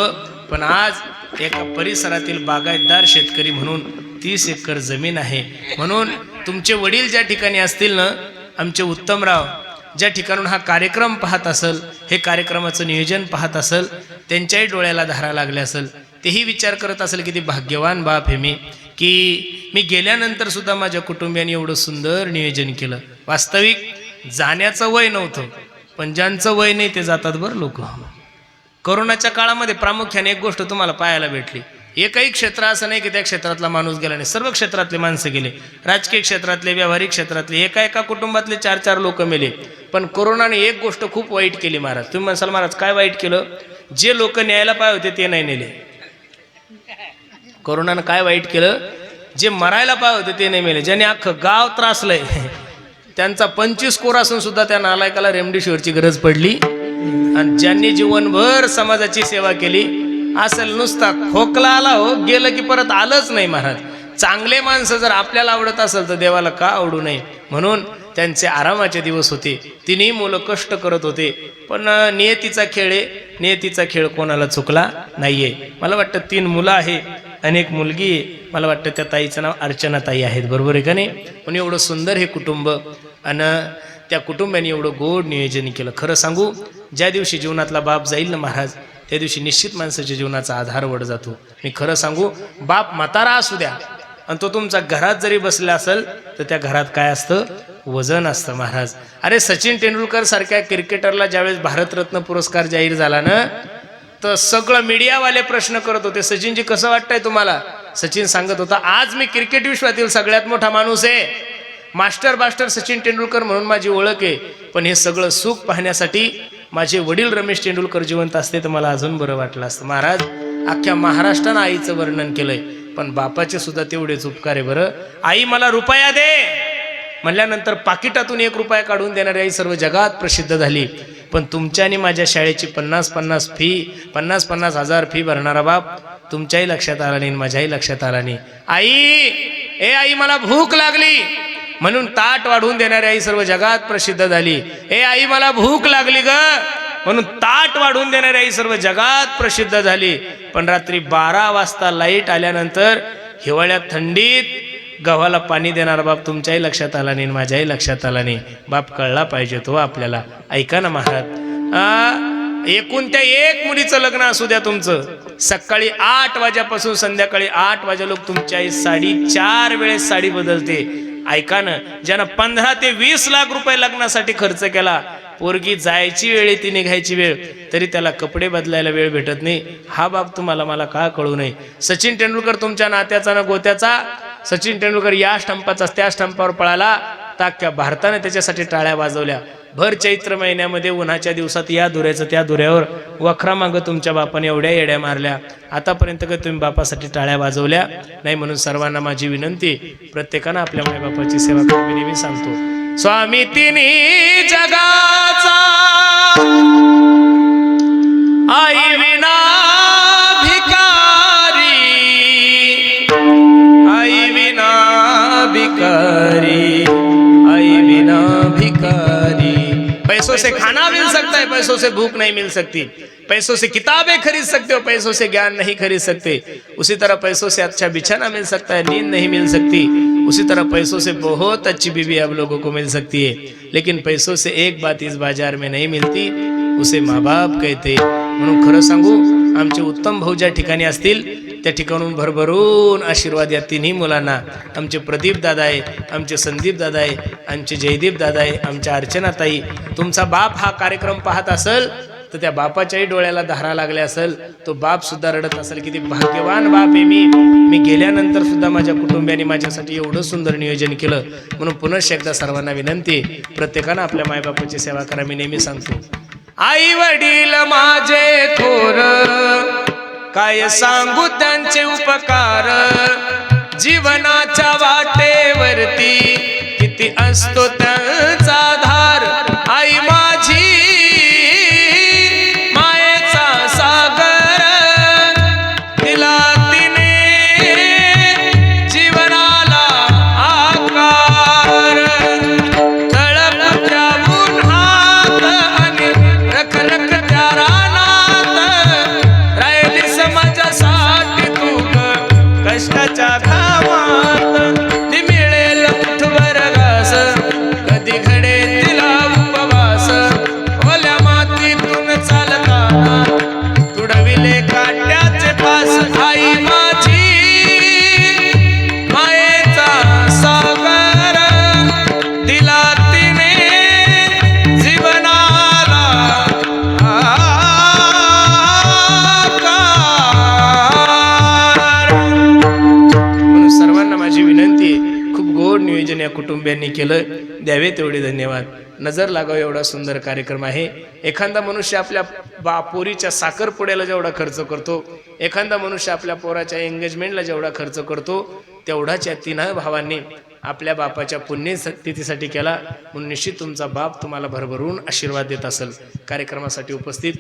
पण आज एका परिसरातील बागायतदार शेतकरी म्हणून 30 एकर जमीन आहे. म्हणून तुमचे वडील ज्या ठिकाणी असतील ना, आमचे उत्तमराव ज्या ठिकाणून हा कार्यक्रम पाहत असेल, हे कार्यक्रमाचं नियोजन पाहत असेल, त्यांच्याही डोळ्याला धारा लागल्या असेल. तेही विचार करत असेल किती भाग्यवान बाप आहे मी, की मी गेल्यानंतर सुद्धा माझ्या कुटुंबियांनी एवढं सुंदर नियोजन केलं. वास्तविक जाण्याचं वय नव्हतं, पण ज्यांचं वय नाही ते जातात बरं लोक. कोरोनाच्या काळामध्ये प्रामुख्याने एक गोष्ट तुम्हाला पाहायला भेटली. एकही क्षेत्र असं नाही की त्या क्षेत्रातला माणूस गेला नाही. सर्व क्षेत्रातले माणसं गेले. राजकीय क्षेत्रातले, व्यावहारिक क्षेत्रातले, एका कुटुंबातले 4-4 लोक मेले. पण कोरोनाने एक गोष्ट खूप वाईट केली महाराज. तुम्ही म्हणसाल महाराज काय वाईट केलं? जे लोक न्यायला पाहिजे होते ते नाही नेले. कोरोनानं काय वाईट केलं? जे मरायला पाहिजे होते ते नाही मेले. ज्याने अख्खं गाव त्रासलंय, त्यांचा 25 कोर असून सुद्धा त्या नालायकाला रेमडेसिवीरची गरज पडली. आणि ज्यांनी जीवनभर समाजाची सेवा केली, असेल नुसता खोकला आला हो, गेलं की परत आलंच नाही महाराज. चांगले माणसं जर आपल्याला आवडत असेल तर देवाला का आवडू नये? म्हणून त्यांचे आरामाचे दिवस होते. तिन्ही मुलं कष्ट करत होते. पण नियतीचा खेळ आहे, नियतीचा खेळ कोणाला चुकला नाहीये. मला वाटतं 3 मुलं आहे आणि एक मुलगी आहे. मला वाटतं त्या ताईचं नाव अर्चना ताई आहेत, बरोबर आहे का नाही? पण एवढं सुंदर हे कुटुंब आणि त्या कुटुंबाने एवढं गोड नियोजन केलं. खरं सांगू, ज्या दिवशी जीवनातला बाप जाईल ना महाराज, त्या दिवशी निश्चित माणसाच्या जीवनाचा आधार वड जातो. मी खरं सांगू, बाप म्हातारा असू द्या आणि तो तुमचा घरात जरी बसला असेल तर त्या घरात काय असतं? वजन असतं महाराज. अरे सचिन तेंडुलकर सारख्या क्रिकेटरला ज्यावेळेस भारतरत्न पुरस्कार जाहीर झाला ना, तर सगळं मीडियावाले प्रश्न करत होते, सचिनजी कसं वाटतंय तुम्हाला? सचिन सांगत होता, आज मी क्रिकेट विश्वातील सगळ्यात मोठा माणूस आहे. मास्टर सचिन तेंडुलकर म्हणून माझी ओळख आहे. पण हे सगळं सुख पाहण्यासाठी माझे वडील रमेश तेंडुलकर जिवंत असते तर मला अजून बरं वाटलं असतं. महाराज, अख्ख्या महाराष्ट्रानं आईचं वर्णन केलंय, पण बापाचे सुद्धा तेवढेच उपकार आहे बरं. आई मला रुपया दे म्हणल्यानंतर पाकिटातून 1 रुपया काढून देणारी आई सर्व जगात प्रसिद्ध झाली. पण तुमच्या आणि माझ्या शाळेची 50-50 फी, 50-50 हजार फी भरणारा बाप तुमच्याही लक्षात आला नाही, माझ्याही लक्षात आला नाही. आई मला भूक लागली म्हणून ताट वाढवून देणारी आई सर्व जगात प्रसिद्ध झाली. आई मला भूक लागली ग म्हणून ताट वाढवून देणारी आई सर्व जगात प्रसिद्ध झाली. पण रात्री 12 वाजता लाईट आल्यानंतर हिवाळ्यात थंडीत गव्हाला पाणी देणारा बाप तुमच्याही लक्षात आला नाही, माझ्याही लक्षात आला नाही. बाप कळला पाहिजे तो आपल्याला. ऐका ना महाराज, एकूण त्या 1 मुलीचं लग्न असू द्या तुमचं, सकाळी 8 वाजेपासून संध्याकाळी 8 वाजे लोक तुमची आई 4.5 वेळेस साडी बदलते. ऐका ना, ज्यानं 15 ते 20 लाख रुपये लग्नासाठी खर्च केला, पोरगी जायची वेळ ती निघायची वेळ, तरी त्याला कपडे बदलायला वेळ भेटत नाही. हा बाप तुम्हाला मला का कळू नये? सचिन तेंडुलकर तुमच्या नात्याचा ना गोत्याचा. सचिन तेंडुलकर या स्टंपाचा त्या स्टंपावर पळाला तर अख्ख्या भारताने त्याच्यासाठी टाळ्या वाजवल्या. भर चैत्र महिन्यामध्ये उन्हाच्या दिवसात या दुऱ्याचं त्या दुऱ्यावर वखरा मागं तुमच्या बापाने एवढ्या येड्या मारल्या. आतापर्यंत का तुम्ही बापासाठी टाळ्या वाजवल्या नाही? म्हणून सर्वांना माझी विनंती, प्रत्येकानं आपल्या मायबापाची सेवा करून मी नेहमी सांगतो, स्वामी तिन्ही जगाचा आई विना भिकारी, आई विना भिकारी, आई बिना भिकारी. पैसों से खाना मिल सकता है, पैसों से भूख नहीं मिल सकती. पैसों से किताबें खरीद सकते हो, पैसों से ज्ञान नहीं खरीद सकते. उसी तरह पैसों से अच्छा बिछाना मिल सकता है, नींद नहीं मिल सकती. उसी तरह पैसों से बहुत अच्छी बीवी आप लोगों को मिल सकती है, लेकिन पैसों से एक बात इस बाजार में नहीं मिलती, उसे माँ बाप कहते. म्हणून खरं सांगू, आमचे उत्तम भाऊ ज्या ठिकाणी असतील त्या ठिकाणून भरभरून आशीर्वाद या तिन्ही मुलांना, आमचे प्रदीप दादा आहे, आमचे संदीप दादा आहे, आमचे जयदीप दादा आहे, आमच्या अर्चनाताई. तुमचा बाप हा कार्यक्रम पाहत असेल तर त्या बापाच्याही डोळ्याला धारा लागल्या असेल, तो बाप सुद्धा रडत असेल. किती भाग्यवान बाप आहे मी गेल्यानंतर सुद्धा माझ्या कुटुंबियांनी माझ्यासाठी एवढं सुंदर नियोजन केलं. म्हणून पुनश्च एकदा सर्वांना विनंती, प्रत्येकानं आपल्या मायबापाची सेवा करा. मी नेहमी सांगतो, आई वडील माझे थोर, काय सांगू त्यांचे उपकार, जीवनाच्या वाटेवरती किती असतो त्यांचा धार. आई माझी मायेचा सागर, दिला तिने जीवनाला आकार. तळप त्याहून हात आणि रख रख त्या रानात, राहिली समाजासाठी तू कष्टाच्या घामात. ती मिळेल कुठवर घास, कधी घडे तिला उपवास. ओल्या मातीतून चालताना तुडविले काट्याचे पास. आई माझी मायेचा सागर, दिला तिने जीवनाला आकार. म्हणून सर्वांना माझी विनंती आहे, खूप गोड नियोजन या कुटुंबियांनी केलं, द्यावे तेवढे धन्यवाद. नजर लागाव एवढा सुंदर कार्यक्रम आहे. एखादा मनुष्य आपल्या पोरीच्या साखरपुड्याला जेवढा खर्च करतो, एखादा मनुष्य आपल्या पोराच्या एंगेजमेंटला जेवढा खर्च करतो, तेवढाच या तिन्ही भावांनी आपल्या बापाच्या पुण्यतिथीसाठी केला. म्हणून निश्चित तुमचा बाप तुम्हाला भरभरून आशीर्वाद देत असेल. कार्यक्रमासाठी उपस्थित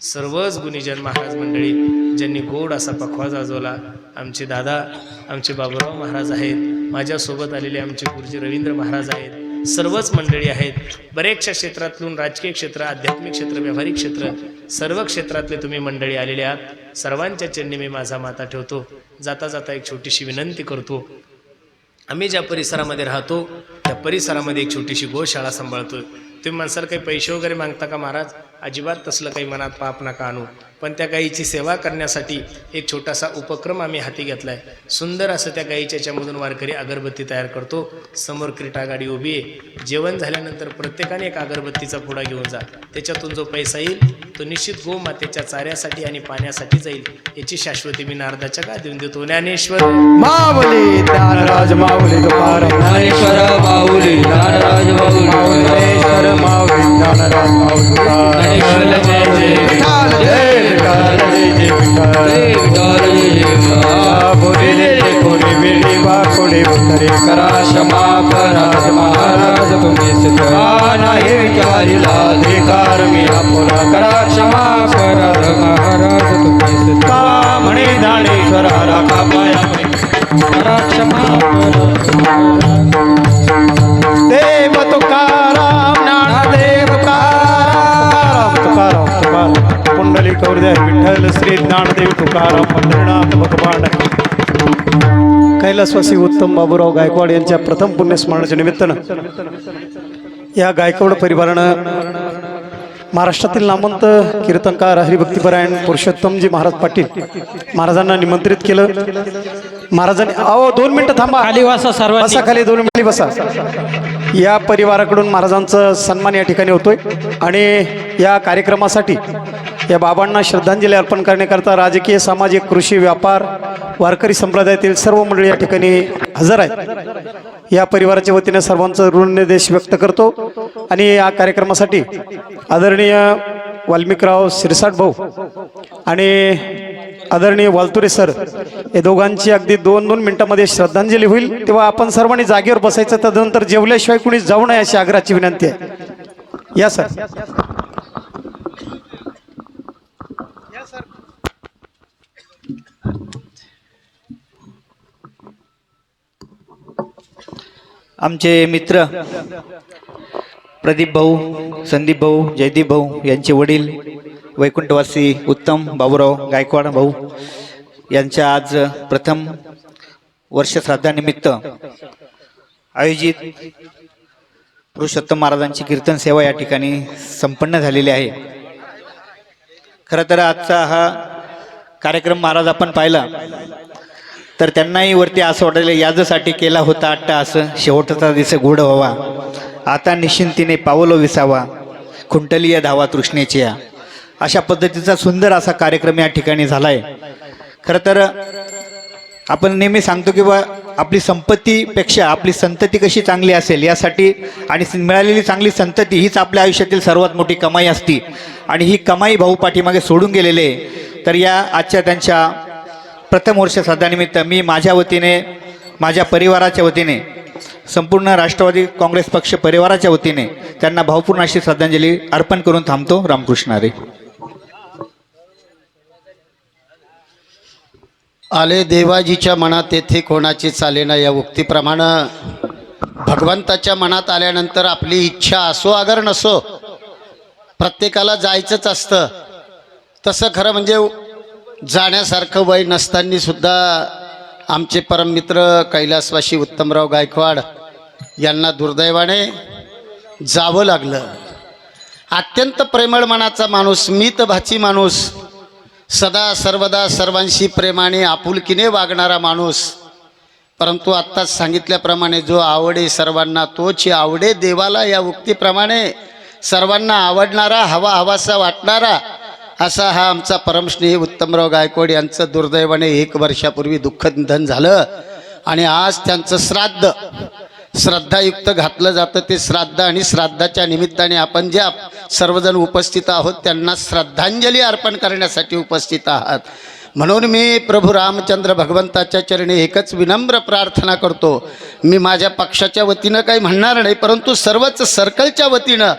सर्वच गुणीजन महाराज मंडळी, ज्यांनी गोड असा पखवाज आजवला, आमचे दादा, आमचे बाबूराव महाराज आहेत, माझ्यासोबत आलेले आमचे गुरुजी रवींद्र महाराज आहेत, सर्वच मंडळी आहेत. बरेचशा क्षेत्रातून, राजकीय क्षेत्र, आध्यात्मिक क्षेत्र, व्यावहारिक क्षेत्र, सर्व क्षेत्रातले तुम्ही मंडळी आलेले आहात. सर्वांच्या चरणी मी माझा माथा ठेवतो. जाता जाता एक छोटीशी विनंती करतो. आम्ही ज्या परिसरामध्ये राहतो त्या परिसरामध्ये एक छोटीशी गोशाळा सांभाळतो. तुम्ही माणसाला काही पैसे वगैरे मागता का महाराज? अजिबात तसलं काही मनात पाप नका आणू. पण त्या गायीची सेवा करण्यासाठी एक छोटासा उपक्रम आम्ही हाती घेतला आहे. सुंदर असं त्या गायीच्या याच्यामधून वारकरी अगरबत्ती तयार करतो. समोर क्रीटा गाडी उभी आहे. जेवण झाल्यानंतर प्रत्येकाने एक अगरबत्तीचा पुडा घेऊन जा. त्याच्यातून जो पैसा येईल तो निश्चित गोमातेच्या चाऱ्यासाठी आणि पाण्यासाठी जाईल. याची शाश्वती मी नारदाच्या का देऊन देतो. ज्ञानेश्वर माऊली ज्ञानराज माऊली तुकाराम, ज्ञानेश्वर माऊली ज्ञानराज माऊली, ज्ञानेश्वर माऊली ज्ञानराज माऊली तुकाराम. ज्ञानेश्वर जय जय विठ्ठल जय विठ्ठल जय जय विठ्ठल. जय विठ्ठल जय विठ्ठल. बोलिले कोणी बिरडी वाकोडे उतरे करा क्षमा पराज महाराज तुम्ही सुद्धा नाही विचारिला अधिकार मी आपुला. करा क्षमा पराज महाराज तुम्ही सुद्धा का म्हणे ज्ञानेश्वरा राखा पाया करा क्षमा देव तुकाराम ज्ञानदेव तुकाराम तुकाराम तुकाराम. कुंडली कौरद्या विठ्ठल श्री ज्ञानदेव तुकाराम पंढरीनाथ भगवान. कैलासवासी उत्तम बाबूराव गायकवाड यांच्या प्रथम पुण्यस्मरणाच्या निमित्तानं या गायकवाड परिवारानं महाराष्ट्रातील नामवंत कीर्तनकार हरिभक्तीपरायण पुरुषोत्तमजी महाराज पाटील महाराजांना निमंत्रित केलं. महाराजांनी 2 मिनिटं थांबा, खाली वासा सर्वांनी. बसा खाली, 2 मिनिट बसा. या परिवाराकडून महाराजांचा सन्मान या ठिकाणी होतोय आणि या कार्यक्रमासाठी या बाबांना श्रद्धांजली अर्पण करण्याकरता राजकीय, सामाजिक, कृषी, व्यापार, वारकरी संप्रदायातील सर्व मंडळी या ठिकाणी हजर आहेत. या परिवाराच्या वतीने सर्वांचा ऋणनिर्देश व्यक्त करतो आणि या कार्यक्रमासाठी आदरणीय वाल्मिकराव सिरसाट भाऊ आणि आदरणीय वालतुरे सर हे दोघांची अगदी 2-2 मिनिटांमध्ये श्रद्धांजली होईल. तेव्हा आपण सर्वांनी जागेवर बसायचं. तदनंतर जेवल्याशिवाय कुणी जाऊ नये अशी आग्रहाची विनंती आहे. या सर. आमचे मित्र प्रदीप भाऊ, संदीप भाऊ, जयदीप भाऊ यांचे वडील वैकुंठवासी उत्तम बाबूराव गायकवाड भाऊ यांच्या आज प्रथम वर्षश्राद्धानिमित्त आयोजित पुरुषोत्तम महाराजांची कीर्तन सेवा या ठिकाणी संपन्न झालेली आहे. खरं तर आजचा हा कार्यक्रम महाराज आपण पाहिला तर त्यांनाही वरती असं वाटलं याजसाठी केला होता अट्टाहास शेवटचा दिसे गोड व्हावा आता निश्चिंतीने पावलो विसावा खुंटलीय धावा तृष्णेची या अशा पद्धतीचा सुंदर असा कार्यक्रम या ठिकाणी झाला आहे. खरं तर आपण नेहमी सांगतो की बा आपली संपत्तीपेक्षा आपली संतती कशी चांगली असेल यासाठी आणि मिळालेली चांगली संतती हीच आपल्या आयुष्यातील सर्वात मोठी कमाई असती आणि ही कमाई भाऊ पाठीमागे सोडून गेलेले. तर या आजच्या त्यांच्या प्रथम वर्ष श्राद्धानिमित्त मी माझ्या वतीने माझ्या परिवाराच्या वतीने संपूर्ण राष्ट्रवादी काँग्रेस पक्ष परिवाराच्या वतीने त्यांना भावपूर्ण अशी श्रद्धांजली अर्पण करून थांबतो. रामकृष्ण हरी. आले देवाजीच्या मनात तेथे कोणाची चालेना या उक्तीप्रमाणे भगवंताच्या मनात आल्यानंतर आपली इच्छा असो अगर नसो प्रत्येकाला जायचंच असतं. तसं खरं म्हणजे जाण्यासारखं वय नसताना सुद्धा आमचे परममित्र कैलासवासी उत्तमराव गायकवाड यांना दुर्दैवाने जावं लागलं. अत्यंत प्रेमळ मनाचा माणूस, मितभाची माणूस, सदा सर्वदा सर्वांशी प्रेमाने आपुलकीने वागणारा माणूस. परंतु आत्ताच सांगितल्याप्रमाणे जो आवडे सर्वांना तोच आवडे देवाला या उक्तीप्रमाणे सर्वांना आवडणारा हवा हवासा वाटणारा असा हा आमचा परमस्नेही उत्तमराव गायकवाड यांचं दुर्दैवाने 1 वर्षापूर्वी दुःखद निधन झालं. आणि आज त्यांचं श्रद्धायुक्त घातलं जातं. ते श्राद्ध आणि श्राद्धाच्या निमित्ताने आपण जे सर्वजण उपस्थित आहोत त्यांना श्रद्धांजली अर्पण करण्यासाठी उपस्थित आहात. म्हणून मी प्रभू रामचंद्र भगवंताच्या चरणी एकच विनम्र प्रार्थना करतो. मी माझ्या पक्षाच्या वतीनं काही म्हणणार नाही, परंतु सर्वच सर्कलच्या वतीनं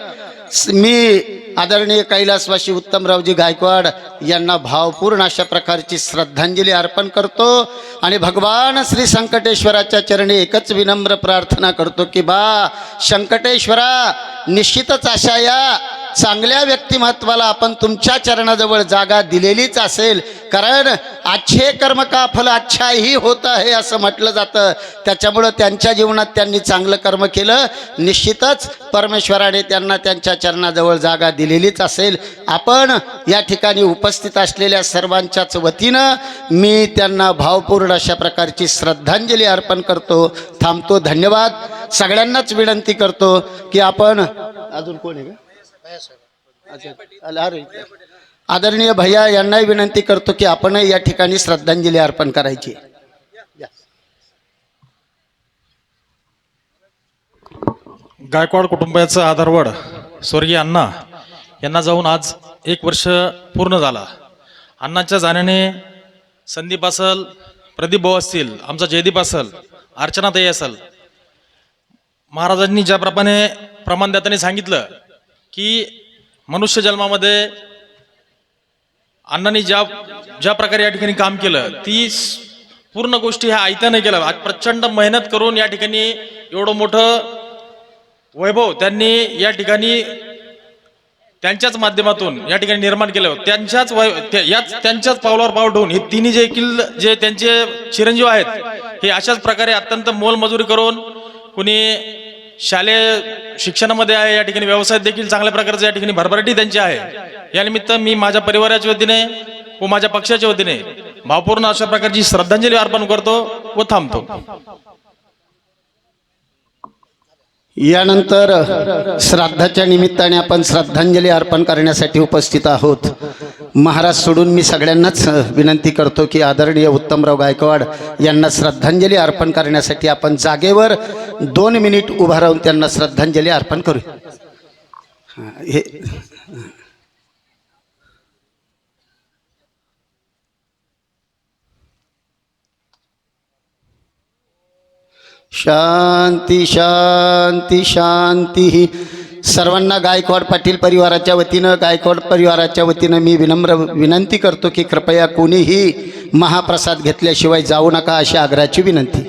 मी आदरणीय कैलासवासी उत्तमरावजी गायकवाड यांना भावपूर्ण अशा प्रकारची श्रद्धांजली अर्पण करतो. आणि भगवान श्री संकटेश्वराच्या चरणी एकच विनम्र प्रार्थना करतो की बा संकटेश्वरा, निश्चितच अशा या चांगल्या व्यक्तिमत्वाला आपण तुमच्या चरणाजवळ जागा दिलेलीच असेल. कारण अच्छे कर्म का फल अच्छा ही होत आहे असं म्हटलं जातं. त्याच्यामुळं त्यांच्या जीवनात त्यांनी चांगलं कर्म केलं. निश्चितच परमेश्वराने त्यांना त्यांच्या चरणाजवळ जागा दिलेलीच असेल. आपण या ठिकाणी उपस्थित असलेल्या सर्वांच्याच वतीनं मी त्यांना भावपूर्ण अशा प्रकारची श्रद्धांजली अर्पण करतो. थांबतो. धन्यवाद. सगळ्यांनाच विनंती करतो की आपण अजून कोण आहे का आदरणीय भैया यांनाही विनंती करतो की आपण या ठिकाणी श्रद्धांजली अर्पण करायची. गायकवाड कुटुंबाचा आधारवड स्वर्गीय अण्णा यांना जाऊन आज 1 वर्ष पूर्ण झाला. अण्णांच्या जाण्याने संदीप असल, प्रदीप भाऊ असतील, आमचा जयदीप असल, अर्चनाताई असल, महाराजांनी ज्याप्रमाणे प्रमाण देताना सांगितलं की मनुष्य जन्मामध्ये अण्णांनी ज्या प्रकारे या ठिकाणी काम केलं ती पूर्ण गोष्टी ह्या आयत्या नाही केलं. आज प्रचंड मेहनत करून या ठिकाणी एवढं मोठं वैभव त्यांनी या ठिकाणी त्यांच्याच माध्यमातून या ठिकाणी निर्माण केलं. त्यांच्याच पावलावर पाऊल ठेवून हे तिन्ही जे त्यांचे चिरंजीव आहेत हे अशाच प्रकारे अत्यंत मोलमजुरी करून कुणी शालेय शिक्षणामध्ये आहे, या ठिकाणी व्यवसायात देखील चांगल्या प्रकारचं या ठिकाणी भरभराटी त्यांची आहे. या निमित्त मी माझ्या परिवाराच्या वतीने व माझ्या पक्षाच्या वतीने भावपूर्ण अशा प्रकारची श्रद्धांजली अर्पण करतो व थांबतो. यानंतर श्राद्धाच्या निमित्ताने आपण श्रद्धांजली अर्पण करण्यासाठी उपस्थित आहोत. महाराज सोडून मी सगळ्यांनाच विनंती करतो की आदरणीय उत्तमराव गायकवाड यांना श्रद्धांजली अर्पण करण्यासाठी आपण जागेवर 2 मिनिट उभा राहून त्यांना श्रद्धांजली अर्पण करू. हे शांती शांती शांती. सर्वांना गायकवाड पाटील परिवाराच्या वतीनं, गायकवाड परिवाराच्या वतीनं मी विनम्र विनंती करतो की कृपया कोणीही महाप्रसाद घेतल्याशिवाय जाऊ नका अशी आग्रहाची विनंती.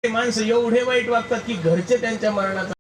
माणसं एवढे वाईट वागतात की घरचे त्यांच्या मरणाचा